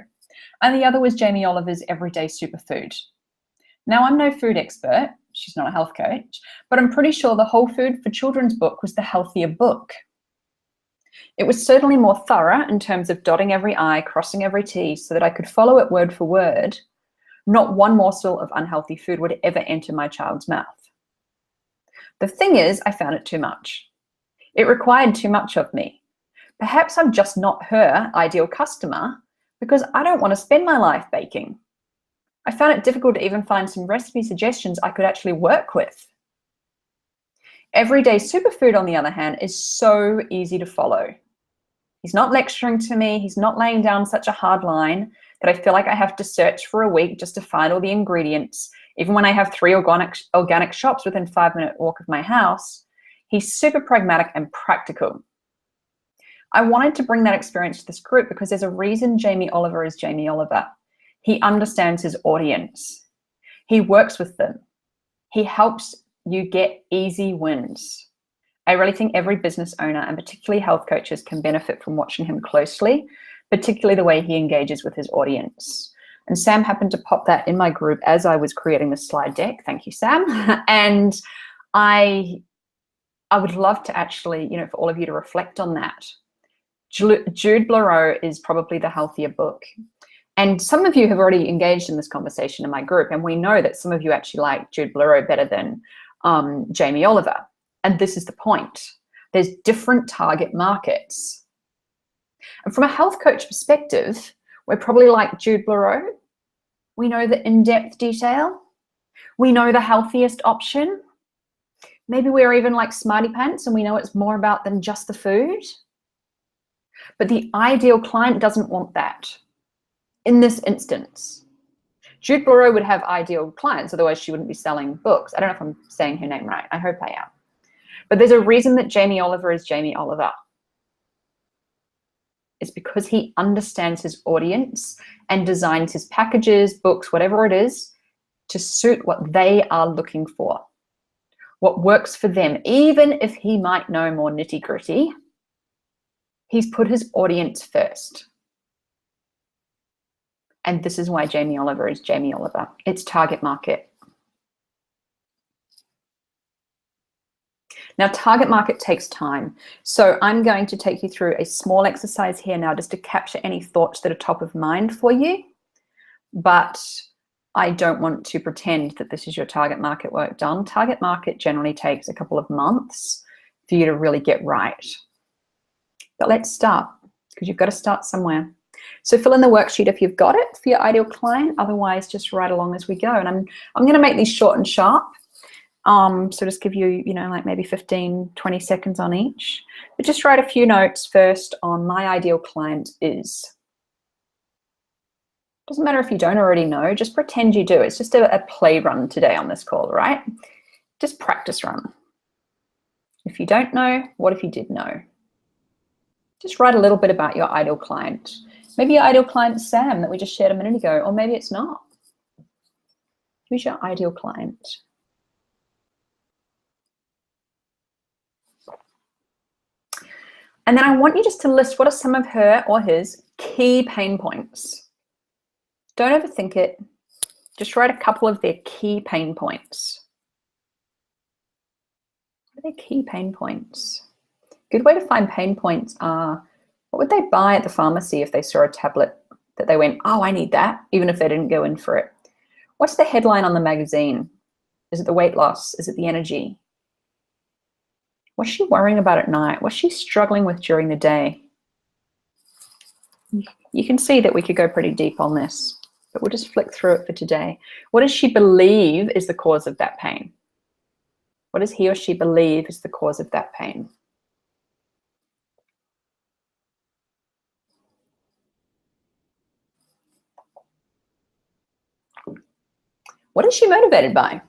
and the other was Jamie Oliver's Everyday Superfood. Now, I'm no food expert, she's not a health coach, but I'm pretty sure the Whole Food for Children's book was the healthier book. It was certainly more thorough in terms of dotting every I, crossing every T, so that I could follow it word for word, Not one morsel of unhealthy food would ever enter my child's mouth. The thing is, I found it too much. It required too much of me. Perhaps I'm just not her ideal customer because I don't want to spend my life baking. I found it difficult to even find some recipe suggestions I could actually work with. Everyday superfood, on the other hand, is so easy to follow. He's not lecturing to me. He's not laying down such a hard line that I feel like I have to search for a week just to find all the ingredients. Even when I have 3 organic shops within 5-minute walk of my house, he's super pragmatic and practical. I wanted to bring that experience to this group because there's a reason Jamie Oliver is Jamie Oliver. He understands his audience. He works with them. He helps you get easy wins. I really think every business owner, and particularly health coaches, can benefit from watching him closely, particularly the way he engages with his audience. And Sam happened to pop that in my group as I was creating the slide deck. Thank you, Sam. And I would love to actually, for all of you to reflect on that. Jude Blereau is probably the healthier book. And some of you have already engaged in this conversation in my group, and we know that some of you actually like Jude Blereau better than Jamie Oliver. And this is the point. There's different target markets. And from a health coach perspective, we're probably like Jude Blereau. We know the in-depth detail. We know the healthiest option. Maybe we're even like Smarty Pants and we know it's more about than just the food. But the ideal client doesn't want that. In this instance, Jude Blereau would have ideal clients, otherwise she wouldn't be selling books. I don't know if I'm saying her name right. I hope I am. But there's a reason that Jamie Oliver is Jamie Oliver. It's because he understands his audience and designs his packages, books, whatever it is, to suit what they are looking for, what works for them. Even if he might know more nitty-gritty, he's put his audience first. And this is why Jamie Oliver is Jamie Oliver. It's target market. Now, target market takes time. So I'm going to take you through a small exercise here now just to capture any thoughts that are top of mind for you. But I don't want to pretend that this is your target market work done. Target market generally takes a couple of months for you to really get right. But let's start, because you've got to start somewhere. So fill in the worksheet if you've got it for your ideal client. Otherwise, just write along as we go. And I'm going to make these short and sharp. So just give you, like maybe 15, 20 seconds on each. But just write a few notes first on my ideal client is. Doesn't matter if you don't already know, just pretend you do. It's just a play run today on this call, right? Just practice run. If you don't know, what if you did know? Just write a little bit about your ideal client. Maybe your ideal client is Sam that we just shared a minute ago, or maybe it's not. Who's your ideal client? And then I want you just to list what are some of her or his key pain points. Don't overthink it. Just write a couple of their key pain points. What are their key pain points? Good way to find pain points are, what would they buy at the pharmacy if they saw a tablet that they went, oh, I need that, even if they didn't go in for it? What's the headline on the magazine? Is it the weight loss? Is it the energy? What's she worrying about at night? What's she struggling with during the day? You can see that we could go pretty deep on this, but we'll just flick through it for today. What does she believe is the cause of that pain? What does he or she believe is the cause of that pain? What is she motivated by?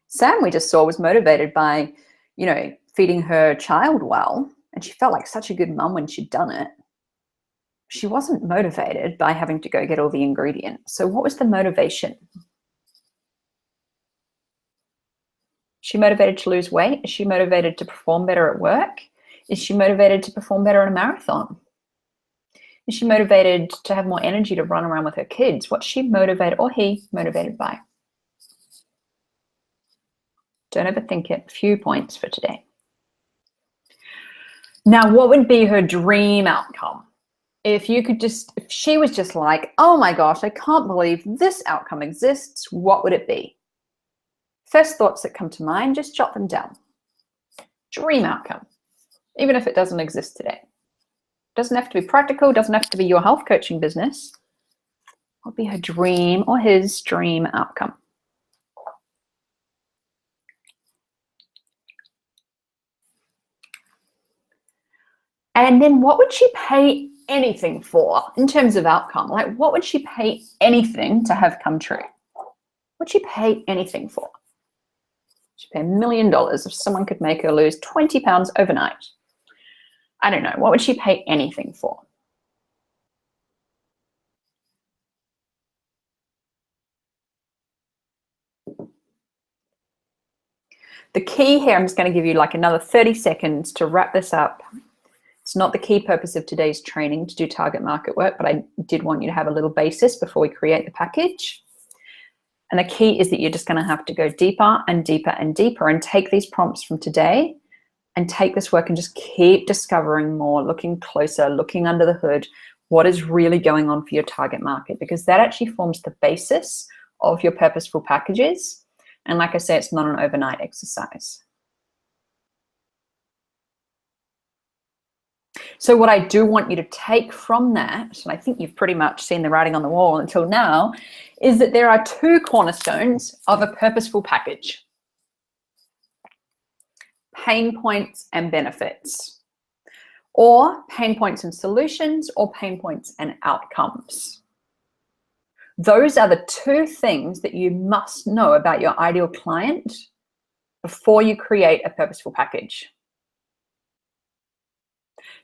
Sam, we just saw, was motivated by, feeding her child well, and she felt like such a good mum when she'd done it. She wasn't motivated by having to go get all the ingredients. So what was the motivation? Is she motivated to lose weight? Is she motivated to perform better at work? Is she motivated to perform better in a marathon? Is she motivated to have more energy to run around with her kids? What's she motivated, or he motivated by? Don't overthink it. A few points for today. Now, what would be her dream outcome? if she was just like, oh my gosh, I can't believe this outcome exists, what would it be? First thoughts that come to mind, just jot them down. Dream outcome, even if it doesn't exist today. Doesn't have to be practical, doesn't have to be your health coaching business. What would be her dream or his dream outcome? And then what would she pay anything for in terms of outcome? Like, what would she pay anything to have come true? Would she pay anything for? She'd pay $1 million if someone could make her lose 20 pounds overnight. I don't know. What would she pay anything for? The key here, I'm just going to give you like another 30 seconds to wrap this up. It's not the key purpose of today's training to do target market work, but I did want you to have a little basis before we create the package. And the key is that you're just going to have to go deeper and deeper and deeper and take these prompts from today and take this work and just keep discovering more, looking closer, looking under the hood, what is really going on for your target market, because that actually forms the basis of your purposeful packages. And like I say, it's not an overnight exercise. So what I do want you to take from that, and I think you've pretty much seen the writing on the wall until now, is that there are two cornerstones of a purposeful package: pain points and benefits, or pain points and solutions, or pain points and outcomes. Those are the two things that you must know about your ideal client before you create a purposeful package.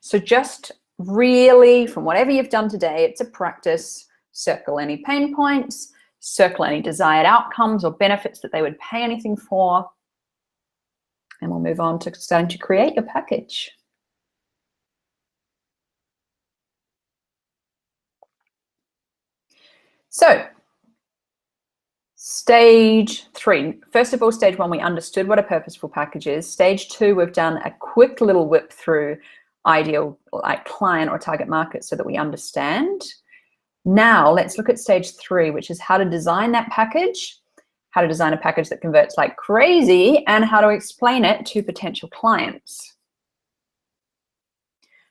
So just really, from whatever you've done today, it's a practice. Circle any pain points, circle any desired outcomes or benefits that they would pay anything for, and we'll move on to starting to create your package. So, stage 3. First of all, stage 1, we understood what a purposeful package is. Stage 2, we've done a quick little whip through ideal like client or target market so that we understand. Now let's look at stage 3, which is how to design that package, how to design a package that converts like crazy, and how to explain it to potential clients.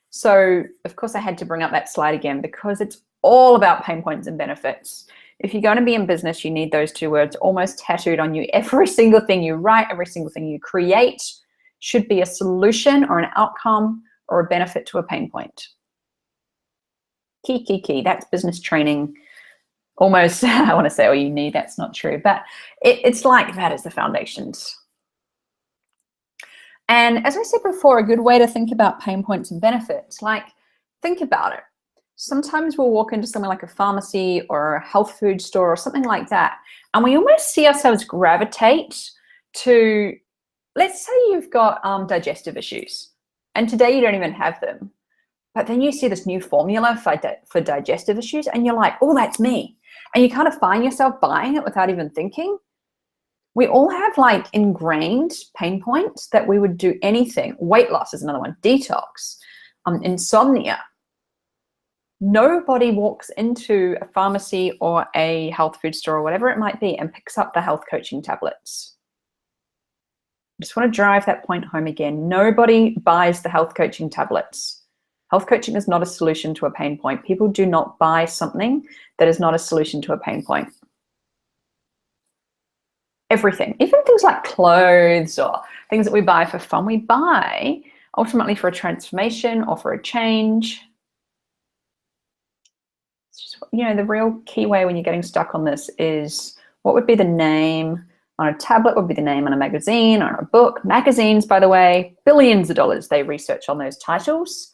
So of course I had to bring up that slide again because it's all about pain points and benefits. If you're going to be in business, you need those two words almost tattooed on you. Every single thing you write, every single thing you create should be a solution or an outcome or a benefit to a pain point. Key. That's business training. Almost, I want to say, oh, you need, that's not true, but it's like that is the foundations. And as I said before, a good way to think about pain points and benefits, like think about it. Sometimes we'll walk into somewhere like a pharmacy or a health food store or something like that, and we almost see ourselves gravitate to, let's say you've got digestive issues, and today you don't even have them, but then you see this new formula for digestive issues, and you're like, oh, that's me. And you kind of find yourself buying it without even thinking. We all have like ingrained pain points that we would do anything. Weight loss is another one, detox, insomnia. Nobody walks into a pharmacy or a health food store or whatever it might be and picks up the health coaching tablets. I just want to drive that point home again. Nobody buys the health coaching tablets. Health coaching is not a solution to a pain point. People do not buy something that is not a solution to a pain point. Everything, even things like clothes or things that we buy for fun, we buy ultimately for a transformation or for a change. It's just, you know, the real key way when you're getting stuck on this is what would be the name on a tablet, would be the name on a magazine or a book. Magazines, by the way, billions of dollars they research on those titles.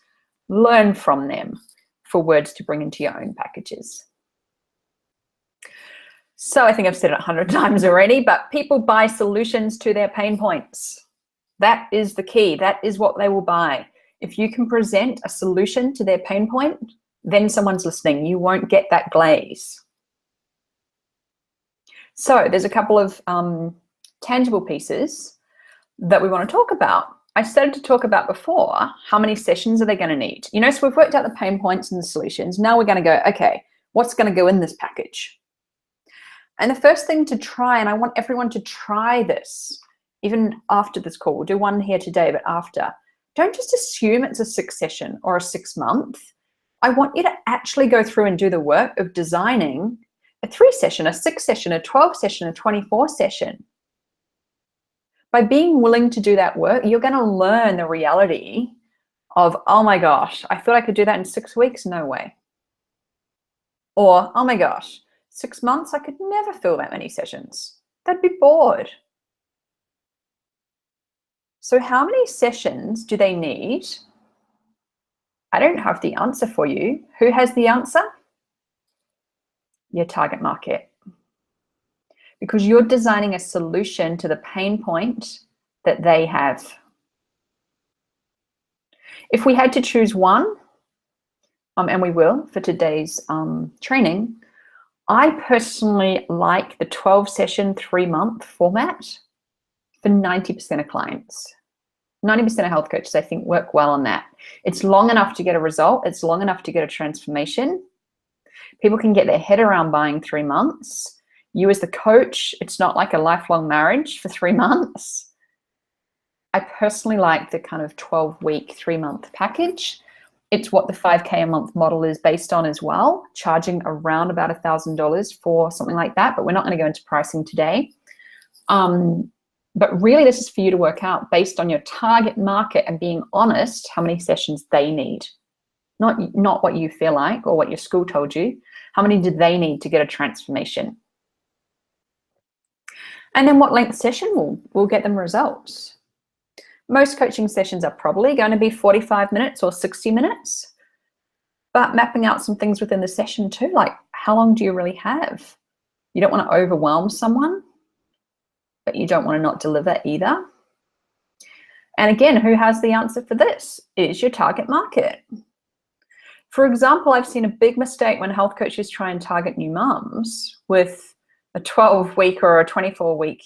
Learn from them for words to bring into your own packages. So I think I've said it 100 times already, but people buy solutions to their pain points. That is the key. That is what they will buy. If you can present a solution to their pain point, then someone's listening. You won't get that glaze. So there's a couple of tangible pieces that we want to talk about. I started to talk about before, how many sessions are they going to need? You know, so we've worked out the pain points and the solutions. Now we're going to go, okay, what's going to go in this package? And the first thing to try, and I want everyone to try this, even after this call, we'll do one here today, but after, don't just assume it's a 6 session or a 6 month. I want you to actually go through and do the work of designing a 3 session, a 6 session, a 12 session, a 24 session. By being willing to do that work, you're going to learn the reality of, oh my gosh, I thought I could do that in 6 weeks. No way. Or, oh my gosh, 6 months, I could never fill that many sessions. They'd be bored. So how many sessions do they need? I don't have the answer for you. Who has the answer? Your target market. Because you're designing a solution to the pain point that they have. If we had to choose one, and we will for today's training, I personally like the 12 session, 3-month format for 90% of clients. 90% of health coaches, I think, work well on that. It's long enough to get a result. It's long enough to get a transformation. People can get their head around buying 3 months. You as the coach, it's not like a lifelong marriage for 3 months. I personally like the kind of 12-week, 3-month package. It's what the 5K a month model is based on as well, charging around about $1,000 for something like that, but we're not going to go into pricing today. But really, this is for you to work out based on your target market and being honest how many sessions they need. Not what you feel like or what your school told you. How many do they need to get a transformation? And then what length session will get them results? Most coaching sessions are probably going to be 45 minutes or 60 minutes, but mapping out some things within the session too, like how long do you really have? You don't want to overwhelm someone, but you don't want to not deliver either. And again, who has the answer for this? Is your target market. For example, I've seen a big mistake when health coaches try and target new mums with a 12-week or a 24-week,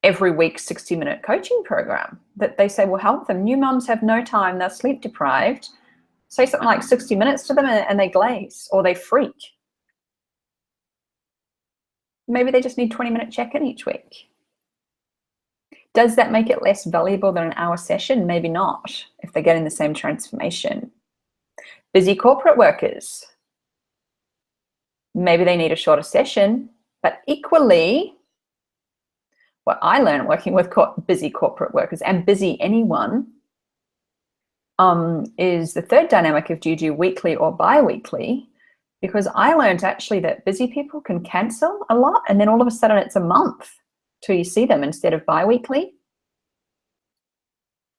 every week 60-minute coaching program that they say will help them. New mums have no time, they're sleep deprived. Say something like 60 minutes to them and they glaze or they freak. Maybe they just need 20-minute check-in each week. Does that make it less valuable than an hour session? Maybe not, if they're getting the same transformation. Busy corporate workers. Maybe they need a shorter session, but equally, what I learned working with busy corporate workers and busy anyone is the third dynamic of do you do weekly or bi-weekly? Because I learned actually that busy people can cancel a lot and then all of a sudden it's a month till you see them instead of bi-weekly.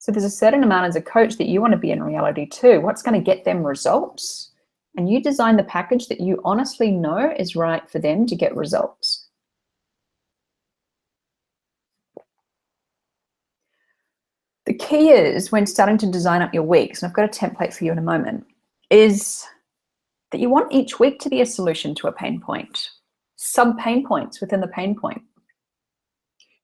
So there's a certain amount as a coach that you want to be in reality too. What's going to get them results? And you design the package that you honestly know is right for them to get results. The key is when starting to design up your weeks, and I've got a template for you in a moment, is that you want each week to be a solution to a pain point, sub-pain points within the pain point.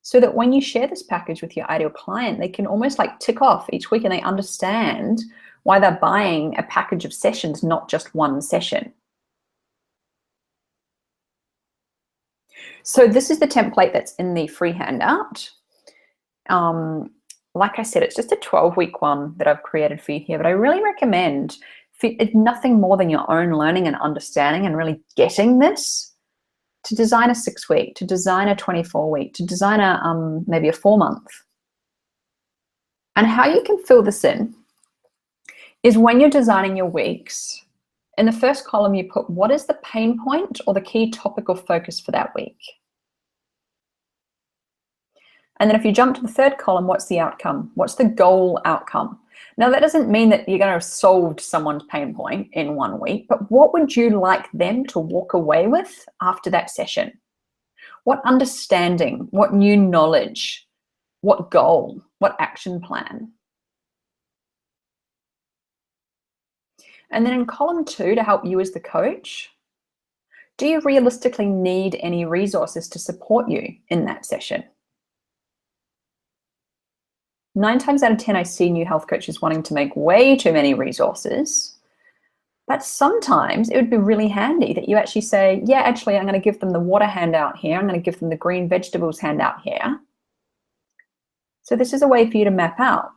So that when you share this package with your ideal client, they can almost like tick off each week and they understand why they're buying a package of sessions, not just one session. So this is the template that's in the free handout. Like I said, it's just a 12-week one that I've created for you here, but I really recommend, it's nothing more than your own learning and understanding and really getting this, to design a 6-week, to design a 24-week, to design a maybe a 4-month. And how you can fill this in is when you're designing your weeks, in the first column you put what is the pain point or the key topical focus for that week. And then if you jump to the third column, what's the outcome? What's the goal outcome? Now that doesn't mean that you're going to have solved someone's pain point in 1 week, but what would you like them to walk away with after that session? What understanding, what new knowledge, what goal, what action plan? And then in column 2, to help you as the coach, do you realistically need any resources to support you in that session? 9 times out of 10, I see new health coaches wanting to make way too many resources. But sometimes it would be really handy that you actually say, yeah, actually, I'm going to give them the water handout here. I'm going to give them the green vegetables handout here. So this is a way for you to map out,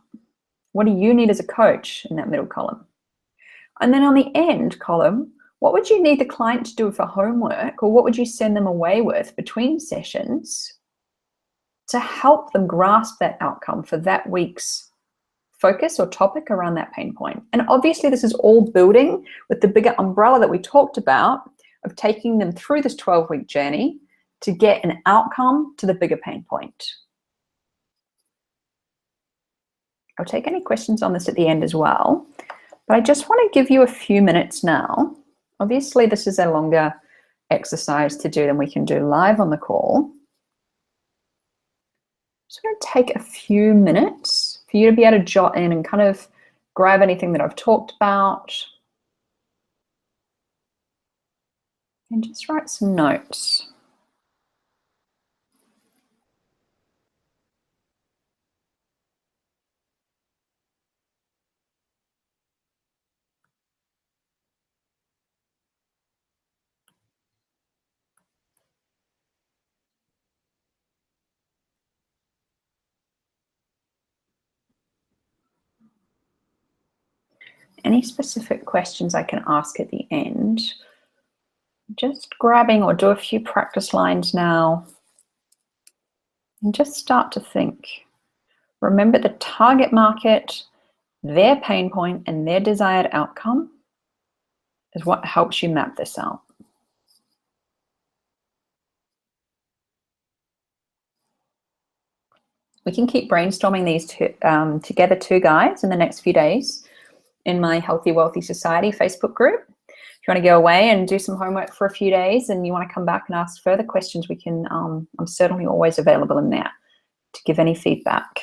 what do you need as a coach in that middle column? And then on the end column, what would you need the client to do for homework, or what would you send them away with between sessions to help them grasp that outcome for that week's focus or topic around that pain point? And obviously this is all building with the bigger umbrella that we talked about of taking them through this 12-week journey to get an outcome to the bigger pain point. I'll take any questions on this at the end as well, but I just want to give you a few minutes now. Obviously this is a longer exercise to do than we can do live on the call. Just going to take a few minutes for you to be able to jot in and kind of grab anything that I've talked about and just write some notes. Any specific questions I can ask at the end? Just grabbing or do a few practice lines now and just start to think. Remember the target market, their pain point and their desired outcome is what helps you map this out. We can keep brainstorming these together too, guys, in the next few days in my Healthy Wealthy Society Facebook group. If you want to go away and do some homework for a few days and you want to come back and ask further questions, we can, I'm certainly always available in there to give any feedback.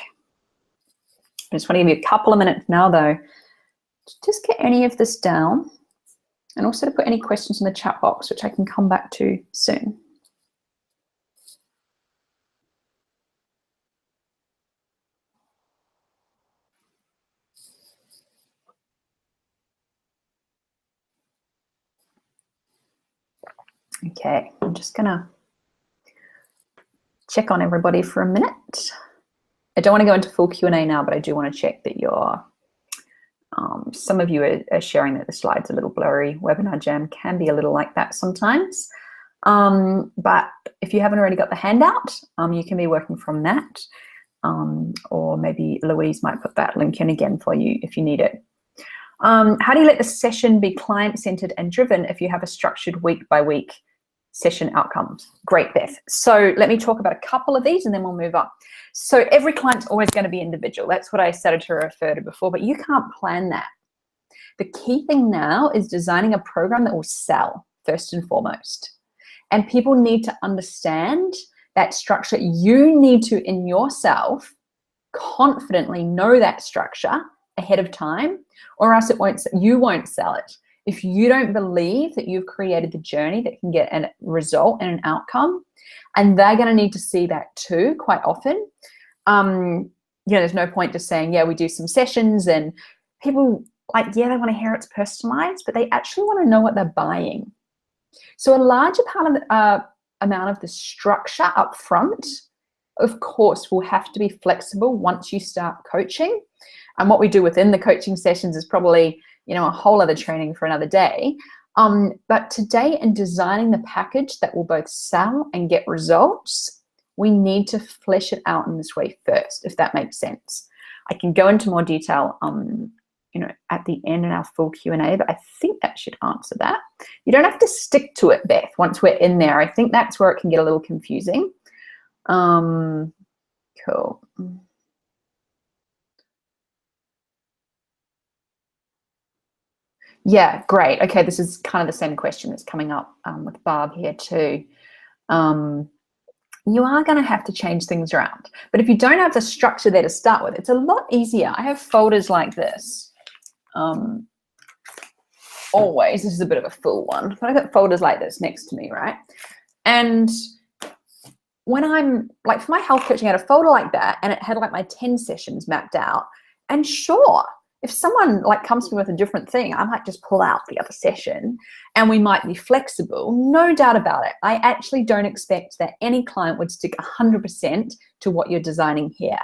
I just want to give you a couple of minutes now though, to just get any of this down and also to put any questions in the chat box, which I can come back to soon. Okay, I'm just gonna check on everybody for a minute. I don't want to go into full Q&A now, but I do want to check that you're, some of you are sharing that the slide's a little blurry. Webinar Jam can be a little like that sometimes. But if you haven't already got the handout, you can be working from that. Or maybe Louise might put that link in again for you if you need it. How do you let the session be client-centered and driven if you have a structured week-by-week session outcomes? Great, Beth. So let me talk about a couple of these and then we'll move on. So every client's always going to be individual. That's what I started to refer to before, but you can't plan that. The key thing now is designing a program that will sell first and foremost. And people need to understand that structure. You need to, in yourself, confidently know that structure ahead of time, or else you won't sell it. If you don't believe that you've created the journey that can get a result and an outcome, and they're going to need to see that too quite often. There's no point just saying, yeah, we do some sessions and people like, yeah, they want to hear it's personalized, but they actually want to know what they're buying. So a larger part of amount of the structure up front, of course, will have to be flexible once you start coaching. And what we do within the coaching sessions is probably, a whole other training for another day. But today, in designing the package that will both sell and get results, we need to flesh it out in this way first, if that makes sense. I can go into more detail, at the end in our full Q&A, but I think that should answer that. You don't have to stick to it, Beth, once we're in there. I think that's where it can get a little confusing. Cool. Yeah, great. Okay, this is kind of the same question that's coming up with Barb here too. You are going to have to change things around. But if you don't have the structure there to start with, it's a lot easier. I have folders like this. Always, this is a bit of a full one, but I've got folders like this next to me, right? And when I'm like, for my health coaching, I had a folder like that and it had like my 10 sessions mapped out. And sure, if someone like comes to me with a different thing, I might just pull out the other session and we might be flexible, no doubt about it. I actually don't expect that any client would stick 100% to what you're designing here.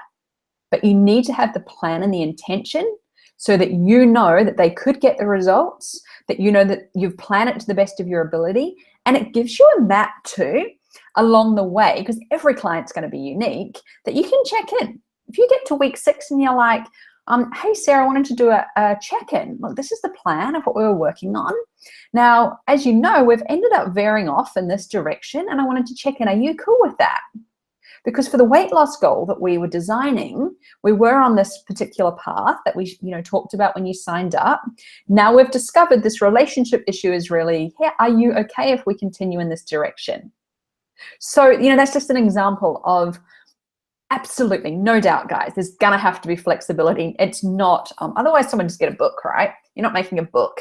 But you need to have the plan and the intention so that you know that they could get the results, that you know that you've planned it to the best of your ability, and it gives you a map too along the way, because every client's going to be unique, that you can check in. If you get to week 6 and you're like, hey, Sarah, I wanted to do a check-in. Look, this is the plan of what we were working on. Now, as you know, we've ended up veering off in this direction, and I wanted to check in. Are you cool with that? Because for the weight loss goal that we were designing, we were on this particular path that we, talked about when you signed up. Now we've discovered this relationship issue is really, hey, are you okay if we continue in this direction? So, that's just an example of absolutely, no doubt, guys, there's gonna have to be flexibility. It's not, otherwise someone just get a book, right? You're not making a book.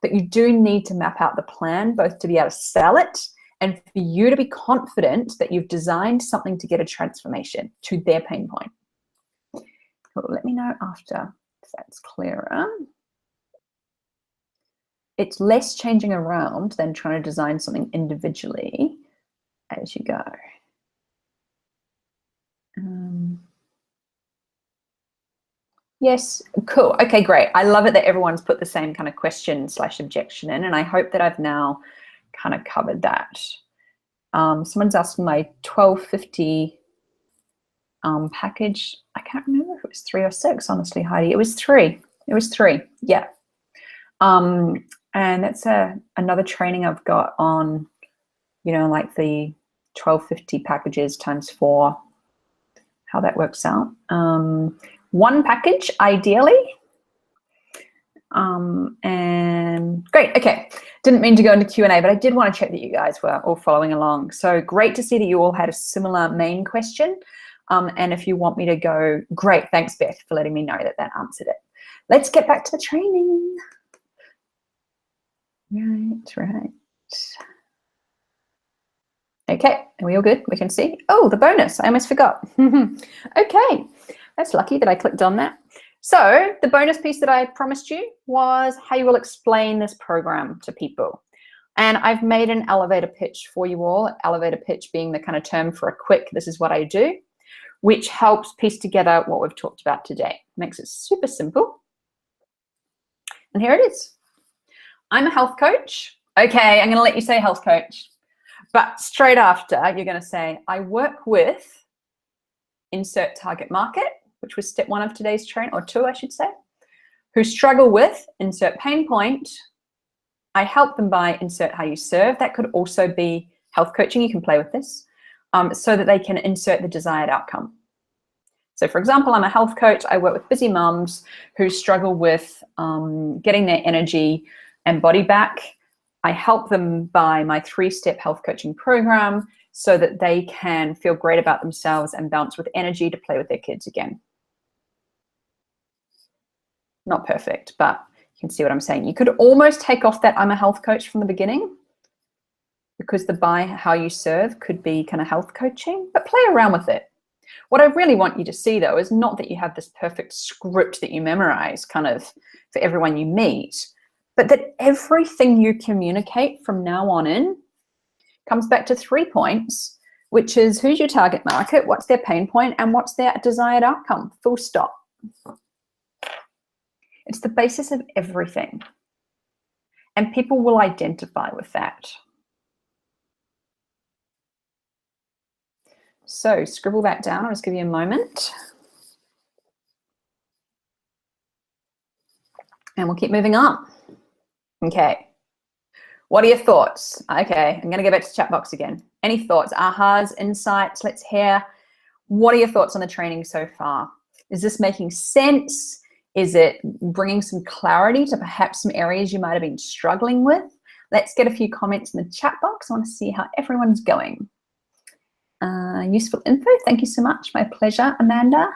But you do need to map out the plan, both to be able to sell it and for you to be confident that you've designed something to get a transformation to their pain point. Well, let me know after if that's clearer. It's less changing around than trying to design something individually as you go. Yes, cool. Okay, great. I love it that everyone's put the same kind of question/objection in, and I hope that I've now kind of covered that. Someone's asking my 1250 package. I can't remember if it was 3 or 6, honestly, Heidi. It was 3. It was 3, yeah. And that's another training I've got on, like the 1250 packages times 4, how that works out. 1 package, ideally. And great, okay. Didn't mean to go into Q&A, but I did want to check that you guys were all following along. So great to see that you all had a similar main question. And if you want me to go, great, thanks, Beth, for letting me know that answered it. Let's get back to the training. Right. Okay, are we all good? We can see. Oh, the bonus, I almost forgot. Okay, that's lucky that I clicked on that. So the bonus piece that I promised you was how you will explain this program to people. And I've made an elevator pitch for you all, elevator pitch being the kind of term for a quick, this is what I do, which helps piece together what we've talked about today. Makes it super simple. And here it is. I'm a health coach. Okay, I'm going to let you say health coach. But straight after, you're going to say, I work with insert target market, which was step 1 of today's training, or 2, I should say, who struggle with insert pain point. I help them by insert how you serve. That could also be health coaching. You can play with this so that they can insert the desired outcome. So for example, I'm a health coach. I work with busy mums who struggle with getting their energy and body back. I help them by my 3-step health coaching program so that they can feel great about themselves and bounce with energy to play with their kids again. Not perfect, but you can see what I'm saying. You could almost take off that I'm a health coach from the beginning, because the by how you serve could be kind of health coaching, but play around with it. What I really want you to see, though, is not that you have this perfect script that you memorize kind of for everyone you meet, but that everything you communicate from now on in comes back to 3 points, which is who's your target market, what's their pain point, and what's their desired outcome, full stop. It's the basis of everything. And people will identify with that. So scribble that down. I'll just give you a moment. And we'll keep moving on. Okay. What are your thoughts? Okay, I'm going to go back to the chat box again. Any thoughts, ahas, insights? Let's hear. What are your thoughts on the training so far? Is this making sense? Is it bringing some clarity to perhaps some areas you might have been struggling with? Let's get a few comments in the chat box. I want to see how everyone's going. Useful info. Thank you so much. My pleasure, Amanda.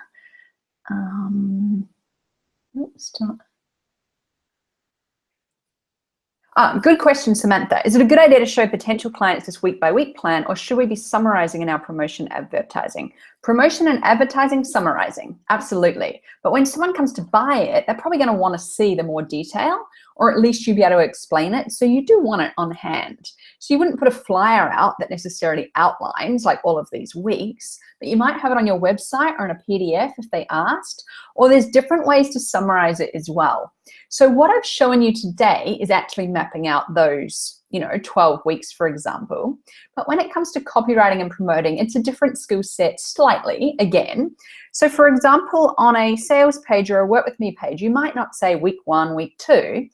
Good question, Samantha. Is it a good idea to show potential clients this week-by-week plan, or should we be summarizing in our promotion advertising? Promotion and advertising, summarizing, absolutely. But when someone comes to buy it, they're probably going to want to see the more detail, or at least you'll be able to explain it. So you do want it on hand. So you wouldn't put a flyer out that necessarily outlines like all of these weeks, but you might have it on your website or in a PDF if they asked, or there's different ways to summarize it as well. So what I've shown you today is actually mapping out those, 12 weeks, for example. But when it comes to copywriting and promoting, it's a different skill set slightly, again. So for example, on a sales page or a work with me page, you might not say week 1, week 2,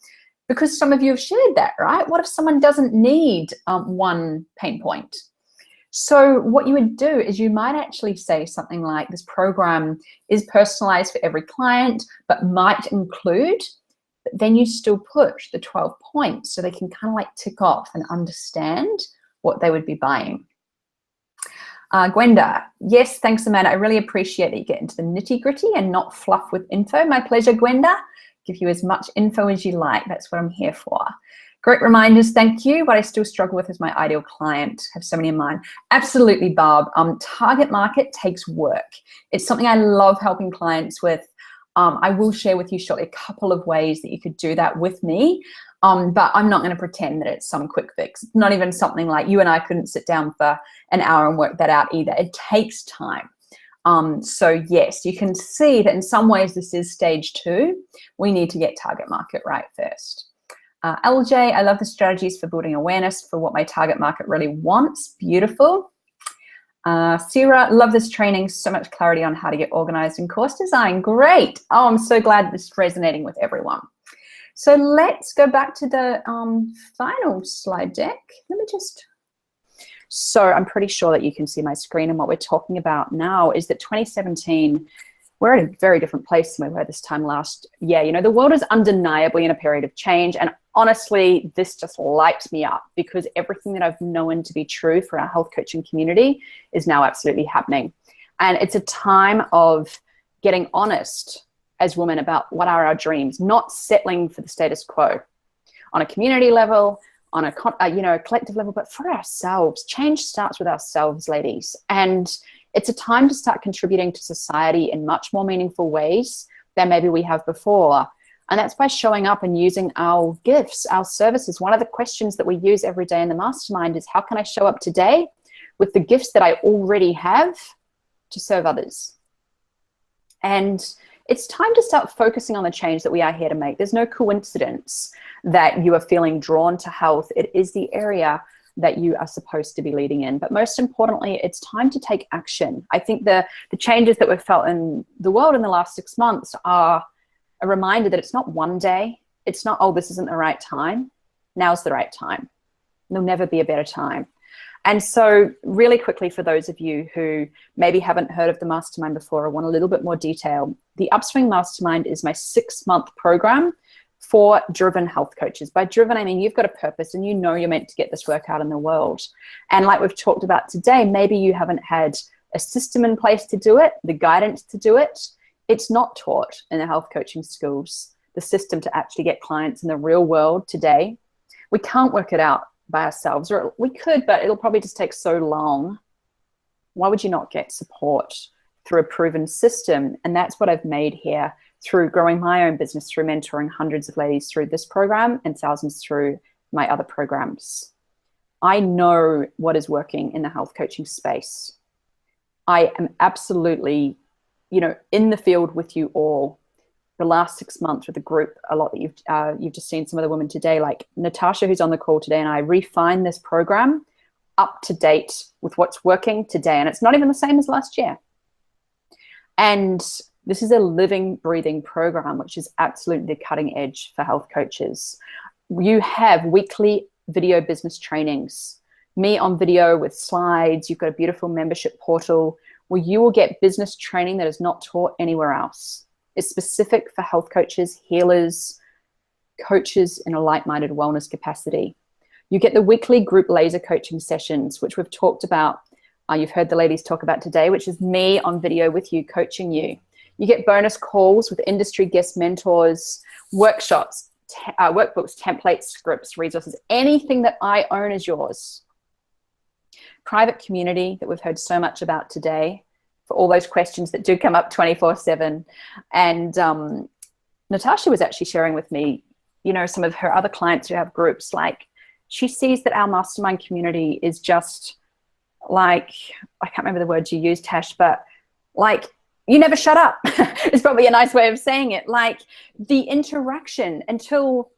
because some of you have shared that, right? What if someone doesn't need one pain point? So what you would do is you might actually say something like, this program is personalized for every client, but might include, but then you still put the 12 points so they can kind of like tick off and understand what they would be buying. Gwenda, yes, thanks, Amanda. I really appreciate that you get into the nitty gritty and not fluff with info. My pleasure, Gwenda. Give you as much info as you like. That's what I'm here for. Great reminders, thank you. What I still struggle with is my ideal client. Have so many in mind. Absolutely, Barb. Target market takes work. It's something I love helping clients with. I will share with you shortly a couple of ways that you could do that with me, but I'm not going to pretend that it's some quick fix. It's not even something like you and I couldn't sit down for an hour and work that out either. It takes time. So yes, you can see that in some ways this is stage 2. We need to get target market right first. LJ, I love the strategies for building awareness for what my target market really wants. Beautiful. Sarah, love this training. So much clarity on how to get organized in course design. Great. Oh, I'm so glad this is resonating with everyone. So let's go back to the final slide deck. Let me just... So I'm pretty sure that you can see my screen, and what we're talking about now is that 2017, we're at a very different place than we were this time last year. The world is undeniably in a period of change, and honestly, this just lights me up because everything that I've known to be true for our health coaching community is now absolutely happening. And it's a time of getting honest as women about what are our dreams, not settling for the status quo on a community level, on a collective level, but for ourselves. Change starts with ourselves, ladies. And it's a time to start contributing to society in much more meaningful ways than maybe we have before. And that's by showing up and using our gifts, our services. One of the questions that we use every day in the mastermind is, how can I show up today with the gifts that I already have to serve others? And it's time to start focusing on the change that we are here to make. There's no coincidence that you are feeling drawn to health. It is the area that you are supposed to be leading in. But most importantly, it's time to take action. I think the changes that we've felt in the world in the last 6 months are a reminder that it's not one day. It's not, oh, this isn't the right time. Now's the right time. There'll never be a better time. And so really quickly, for those of you who maybe haven't heard of the Mastermind before or want a little bit more detail, the Upswing Mastermind is my 6-month program for driven health coaches. By driven, I mean you've got a purpose and you're meant to get this work out in the world. And like we've talked about today, maybe you haven't had a system in place to do it, the guidance to do it. It's not taught in the health coaching schools, the system to actually get clients in the real world today. We can't work it out by ourselves, or we could, but it'll probably just take so long. Why would you not get support through a proven system? And that's what I've made here through growing my own business, through mentoring hundreds of ladies through this program and thousands through my other programs. I know what is working in the health coaching space. I am absolutely, in the field with you all. The last 6 months with the group, a lot that you've just seen some of the women today, like Natasha, who's on the call today, and I refined this program up to date with what's working today. And it's not even the same as last year. And this is a living, breathing program, which is absolutely the cutting edge for health coaches. You have weekly video business trainings, me on video with slides. You've got a beautiful membership portal where you will get business training that is not taught anywhere else. It's specific for health coaches, healers, coaches in a like-minded wellness capacity. You get the weekly group laser coaching sessions, which we've talked about. You've heard the ladies talk about today, which is me on video with you, coaching you. You get bonus calls with industry guest mentors, workshops, workbooks, templates, scripts, resources, anything that I own is yours. Private community that we've heard so much about today for all those questions that do come up 24/7. And Natasha was actually sharing with me, you know, some of her other clients who have groups, like she sees that our mastermind community is just like, I can't remember the words you used, Tash, but like, you never shut up. It's probably a nice way of saying it. Like the interaction until,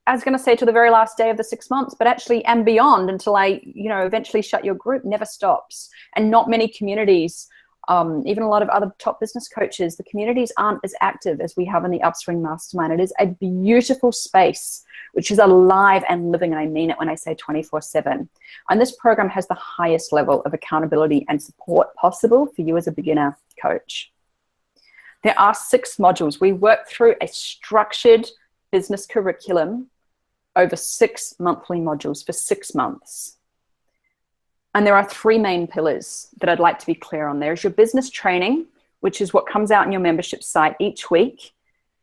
I was going to say till the very last day of the 6 months, but actually and beyond until I, you know, eventually shut your group, never stops. And not many communities, even a lot of other top business coaches, the communities aren't as active as we have in the Upswing Mastermind. It is a beautiful space, which is alive and living. And I mean it when I say 24/7. And this program has the highest level of accountability and support possible for you as a beginner coach. There are 6 modules. We work through a structured business curriculum over 6 monthly modules for 6 months. And there are 3 main pillars that I'd like to be clear on. There's your business training, which is what comes out in your membership site each week.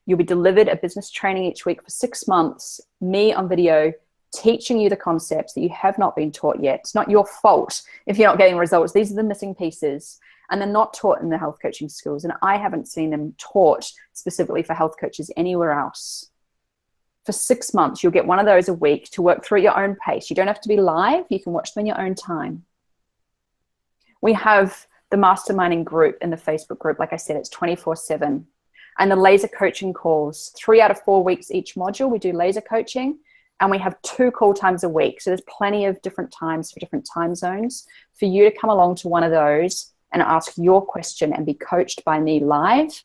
You'll be delivered a business training each week for 6 months, me on video, teaching you the concepts that you have not been taught yet. It's not your fault if you're not getting results. These are the missing pieces. And they're not taught in the health coaching schools. And I haven't seen them taught specifically for health coaches anywhere else. For 6 months, you'll get one of those a week to work through at your own pace. You don't have to be live. You can watch them in your own time. We have the masterminding group in the Facebook group. Like I said, it's 24/7. And the laser coaching calls, 3 out of 4 weeks each module, we do laser coaching. And we have 2 call times a week. So there's plenty of different times for different time zones for you to come along to one of those and ask your question and be coached by me live,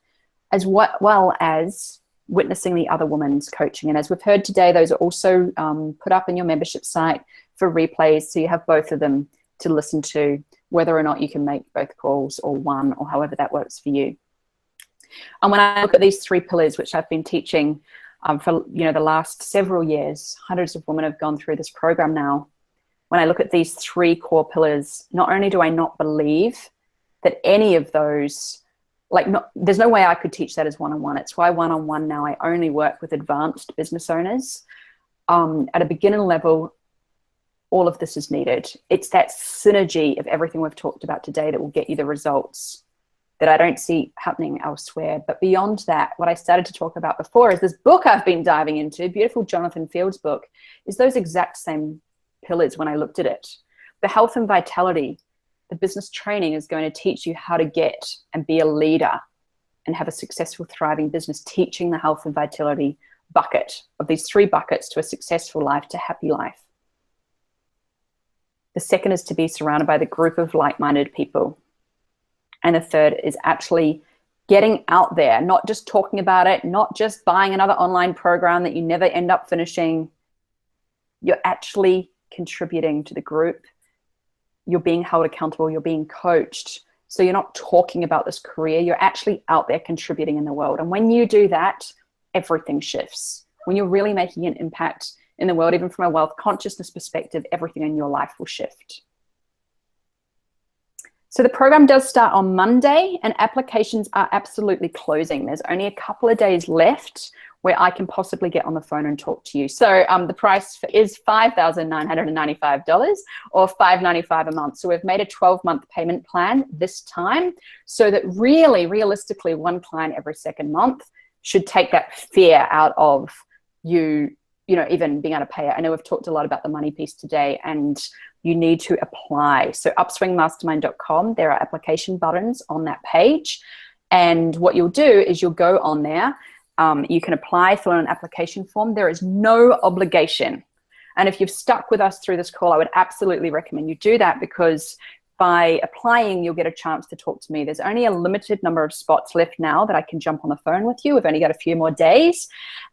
as well as witnessing the other woman's coaching. And as we've heard today, those are also put up in your membership site for replays. So you have both of them to listen to, whether or not you can make both calls or one, or however that works for you. And when I look at these 3 pillars, which I've been teaching for the last several years, hundreds of women have gone through this program now. When I look at these 3 core pillars, not only do I not believe that any of those, there's no way I could teach that as one-on-one. It's why one-on-one now I only work with advanced business owners. At a beginner level, all of this is needed. It's that synergy of everything we've talked about today that will get you the results that I don't see happening elsewhere. But beyond that, what I started to talk about before is this book I've been diving into, beautiful Jonathan Fields book, is those exact same pillars when I looked at it. The health and vitality. The business training is going to teach you how to get and be a leader and have a successful, thriving business, teaching the health and vitality bucket of these 3 buckets to a successful life, to happy life. The second is to be surrounded by the group of like-minded people. And the third is actually getting out there, not just talking about it, not just buying another online program that you never end up finishing. You're actually contributing to the group. You're being held accountable, you're being coached. So you're not talking about this career, you're actually out there contributing in the world. And when you do that, everything shifts. When you're really making an impact in the world, even from a wealth consciousness perspective, everything in your life will shift. So the program does start on Monday and applications are absolutely closing. There's only a couple of days left where I can possibly get on the phone and talk to you. So the price is $5,995 or $595 a month. So we've made a 12-month payment plan this time so that really, realistically, one client every second month should take that fear out of you even being able to pay it. I know we've talked a lot about the money piece today, and you need to apply. So upswingmastermind.com, there are application buttons on that page. And what you'll do is you'll go on there. You can apply, fill in an application form. There is no obligation. And if you've stuck with us through this call, I would absolutely recommend you do that, because by applying, you'll get a chance to talk to me. There's only a limited number of spots left now that I can jump on the phone with you. We've only got a few more days.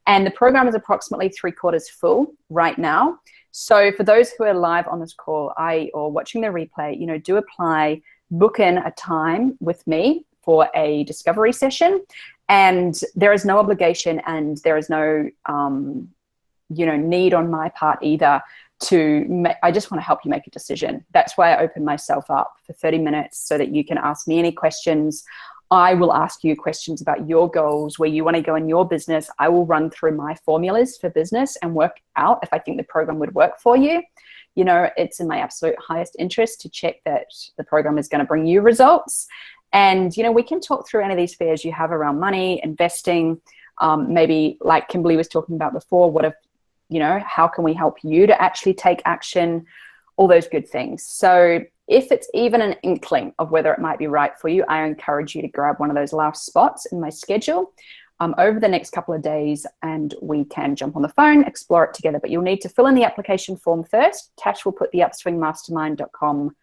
And the program is approximately 3/4 full right now. So for those who are live on this call or watching the replay, do apply, book in a time with me for a discovery session. And there is no obligation, and there is no, need on my part either I just want to help you make a decision. That's why I open myself up for 30 minutes so that you can ask me any questions. I will ask you questions about your goals, where you want to go in your business. I will run through my formulas for business and work out if I think the program would work for you. You know, it's in my absolute highest interest to check that the program is going to bring you results. And, you know, we can talk through any of these fears you have around money, investing, maybe like Kimberly was talking about before, what if, you know, how can we help you to actually take action, all those good things. So if it's even an inkling of whether it might be right for you, I encourage you to grab one of those last spots in my schedule over the next couple of days, and we can jump on the phone, explore it together. But you'll need to fill in the application form first. Tash will put the upswingmastermind.com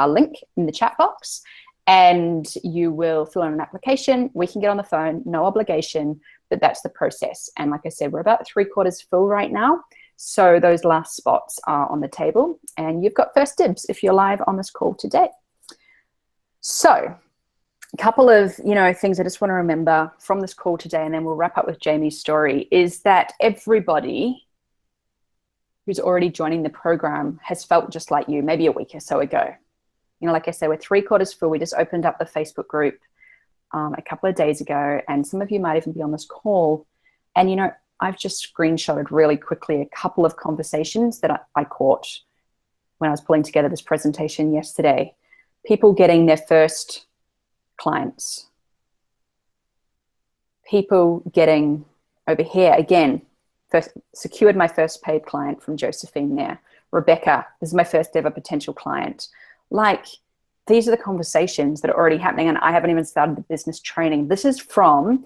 link in the chat box, and you will fill in an application. We can get on the phone, no obligation, but that's the process. And like I said, we're about 3/4 full right now. So those last spots are on the table, and you've got first dibs if you're live on this call today. So a couple of, you know, things I just want to remember from this call today, and then we'll wrap up with Jamie's story, is that everybody who's already joining the program has felt just like you, maybe a week or so ago. You know, like I said, we're 3/4 full. We just opened up the Facebook group a couple of days ago, and some of you might even be on this call. And, you know, I've just screenshotted really quickly a couple of conversations that I caught when I was pulling together this presentation yesterday. People getting their first clients. People getting over here, again, first secured my first paid client from Josephine there. Rebecca, this is my first ever potential client. Like, these are the conversations that are already happening, and I haven't even started the business training. This is from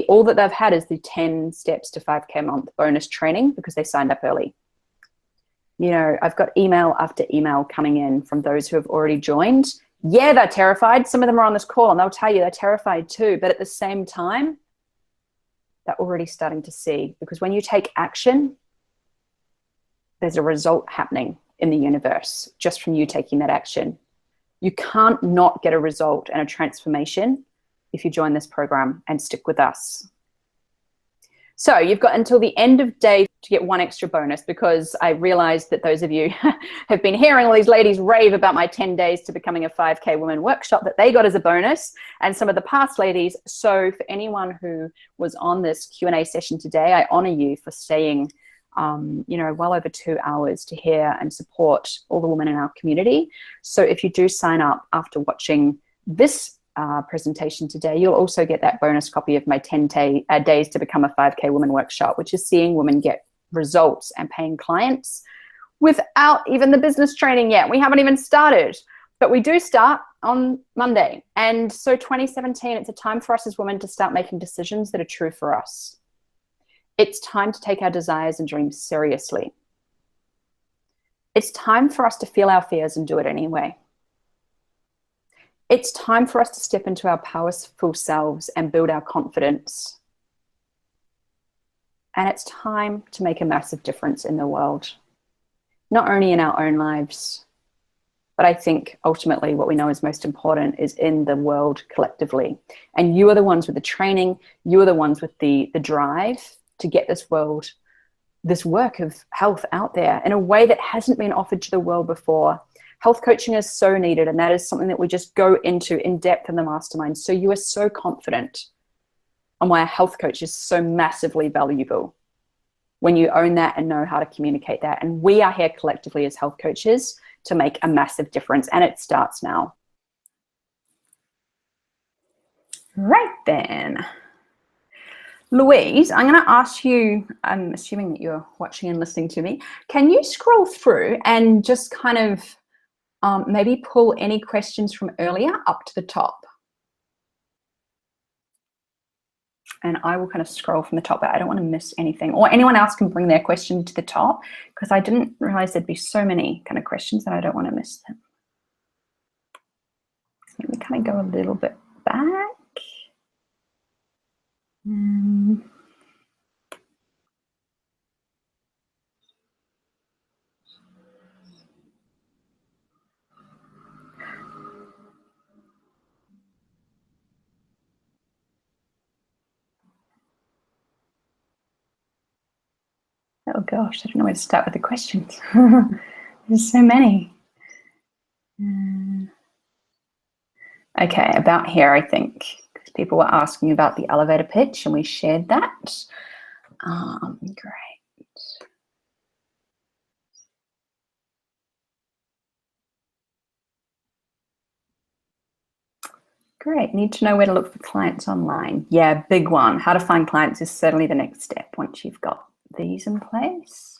all that they've had is the 10 steps to 5K a month bonus training because they signed up early. You know, I've got email after email coming in from those who have already joined. Yeah, they're terrified. Some of them are on this call and they'll tell you they're terrified too. But at the same time, they're already starting to see, because when you take action, there's a result happening in the universe just from you taking that action. You can't not get a result and a transformation if you join this program and stick with us. So you've got until the end of day to get one extra bonus, because I realized that those of you have been hearing all these ladies rave about my 10 days to becoming a 5K woman workshop that they got as a bonus, and some of the past ladies. So for anyone who was on this Q&A session today, I honor you for staying you know, well over 2 hours to hear and support all the women in our community. So if you do sign up after watching this presentation today, you'll also get that bonus copy of my 10 days to become a 5K woman workshop, which is seeing women get results and paying clients without even the business training yet. We haven't even started, but we do start on Monday. And so 2017, it's a time for us as women to start making decisions that are true for us. It's time to take our desires and dreams seriously. It's time for us to feel our fears and do it anyway. It's time for us to step into our powerful selves and build our confidence. And it's time to make a massive difference in the world, not only in our own lives, but I think ultimately what we know is most important is in the world collectively. And you are the ones with the training, you are the ones with the drive to get this work of health out there in a way that hasn't been offered to the world before. Health coaching is so needed, and that is something that we just go into in depth in the mastermind. So you are so confident on why a health coach is so massively valuable when you own that and know how to communicate that. And we are here collectively as health coaches to make a massive difference, and it starts now. Right then. Louise, I'm going to ask you, I'm assuming that you're watching and listening to me, can you scroll through and just kind of maybe pull any questions from earlier up to the top? And I will kind of scroll from the top, but I don't want to miss anything. Or anyone else can bring their question to the top, because I didn't realize there'd be so many kind of questions that I don't want to miss them. Let me kind of go a little bit back. Oh gosh, I don't know where to start with the questions. There's so many. Okay, about here, I think, because people were asking about the elevator pitch and we shared that. Great. Great, need to know where to look for clients online. Yeah, big one. How to find clients is certainly the next step once you've got these in place.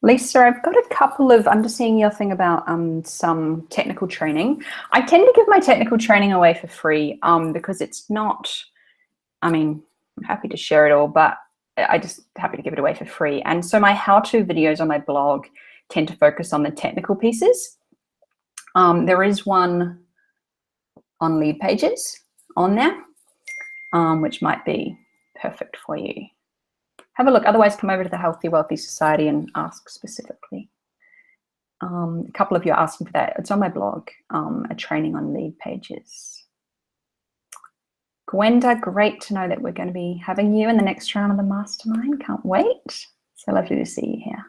Lisa, I've got a couple of, I'm just seeing your thing about some technical training. I tend to give my technical training away for free because it's not, I mean, I'm happy to share it all, but I just happy to give it away for free. And so my how-to videos on my blog tend to focus on the technical pieces. There is one on lead pages on there, which might be perfect for you. Have a look. Otherwise, come over to the Healthy Wealthy Society and ask specifically. A couple of you are asking for that. It's on my blog, a training on lead pages. Gwenda, great to know that we're going to be having you in the next round of the mastermind. Can't wait. So lovely to see you here.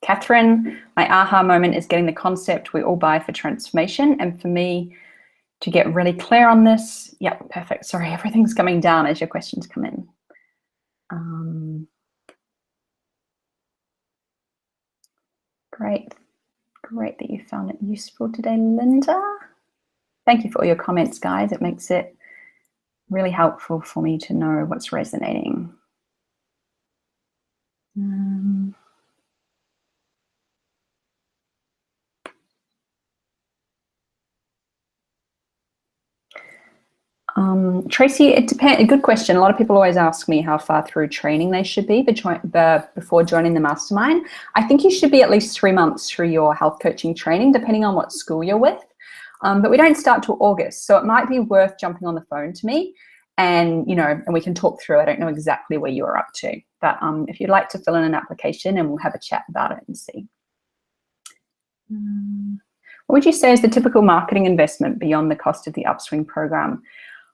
Catherine, my aha moment is getting the concept we all buy for transformation. And for me, to get really clear on this, yep, perfect. Sorry, everything's coming down as your questions come in. Great that you found it useful today, Linda. Thank you for all your comments, guys. It makes it really helpful for me to know what's resonating. Tracy, it depends. A good question. A lot of people always ask me how far through training they should be before joining the mastermind. I think you should be at least 3 months through your health coaching training, depending on what school you're with. But we don't start till August, so it might be worth jumping on the phone to me, and and we can talk through. I don't know exactly where you're up to, but if you'd like to fill in an application, and we'll have a chat about it and see. What would you say is the typical marketing investment beyond the cost of the Upswing program?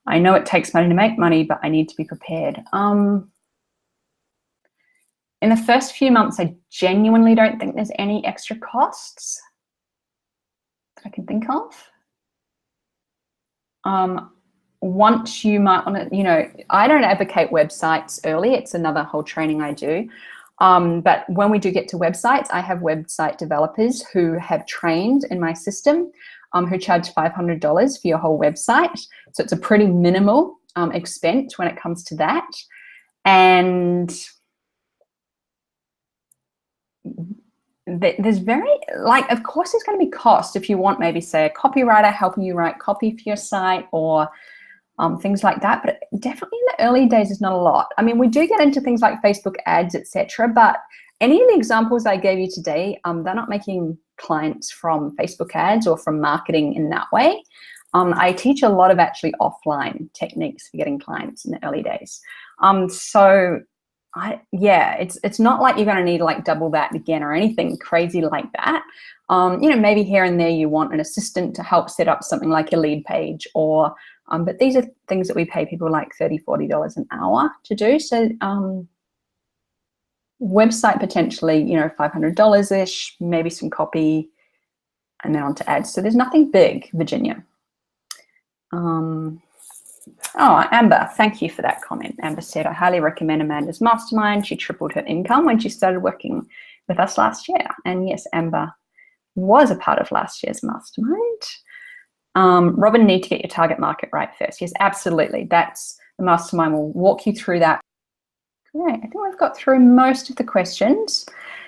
I know it takes money to make money, but I need to be prepared. In the first few months, I genuinely don't think there's any extra costs that I can think of. Once you might want to, I don't advocate websites early. It's another whole training I do. But when we do get to websites, I have website developers who have trained in my system, who charge $500 for your whole website. So it's a pretty minimal expense when it comes to that. And there's of course there's going to be cost if you want maybe say a copywriter helping you write copy for your site or things like that, but definitely in the early days is not a lot. I mean, we do get into things like Facebook ads, etc., but any of the examples I gave you today, they're not making clients from Facebook ads or from marketing in that way. I teach a lot of actually offline techniques for getting clients in the early days. It's not like you're going to need like double that again or anything crazy like that. Maybe here and there you want an assistant to help set up something like a lead page or but these are things that we pay people like $30, $40 an hour to do. So website potentially, $500-ish, maybe some copy, and then on to ads. So there's nothing big, Virginia. Amber, thank you for that comment. Amber said, I highly recommend Amanda's mastermind. She tripled her income when she started working with us last year. And yes, Amber was a part of last year's mastermind. Robin, need to get your target market right first. Yes, absolutely. That's the mastermind will walk you through that. Great. I think we've got through most of the questions.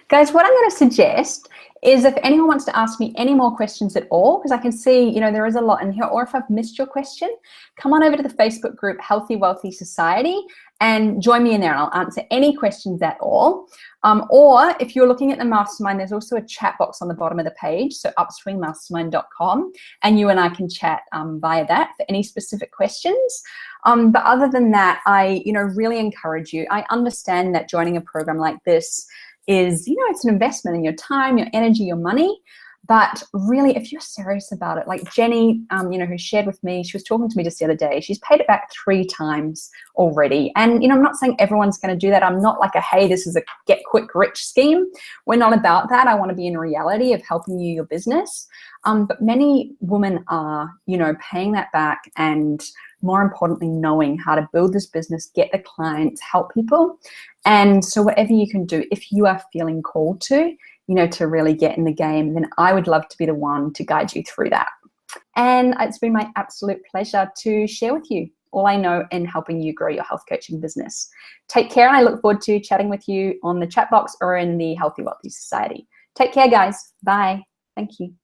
Guys, what I'm going to suggest is if anyone wants to ask me any more questions at all, because I can see, there is a lot in here, or if I've missed your question, come on over to the Facebook group Healthy Wealthy Society and join me in there and I'll answer any questions at all. Or if you're looking at the mastermind, there's also a chat box on the bottom of the page, so upswingmastermind.com, and you and I can chat via that for any specific questions. But other than that, I really encourage you. I understand that joining a program like this is, it's an investment in your time, your energy, your money, But really, if you're serious about it, like Jenny, you know, who shared with me, she was talking to me just the other day, she's paid it back 3 times already. And, you know, I'm not saying everyone's going to do that. I'm not like a, hey, this is a get quick rich scheme. We're not about that. I want to be in reality of helping you, your business. But many women are, you know, paying that back, and more importantly, knowing how to build this business, get the clients, help people. And so whatever you can do, if you are feeling called to, you know, to really get in the game, then I would love to be the one to guide you through that. And it's been my absolute pleasure to share with you all I know in helping you grow your health coaching business. Take care, and I look forward to chatting with you on the chat box or in the Healthy Wealthy Society. Take care, guys. Bye. Thank you.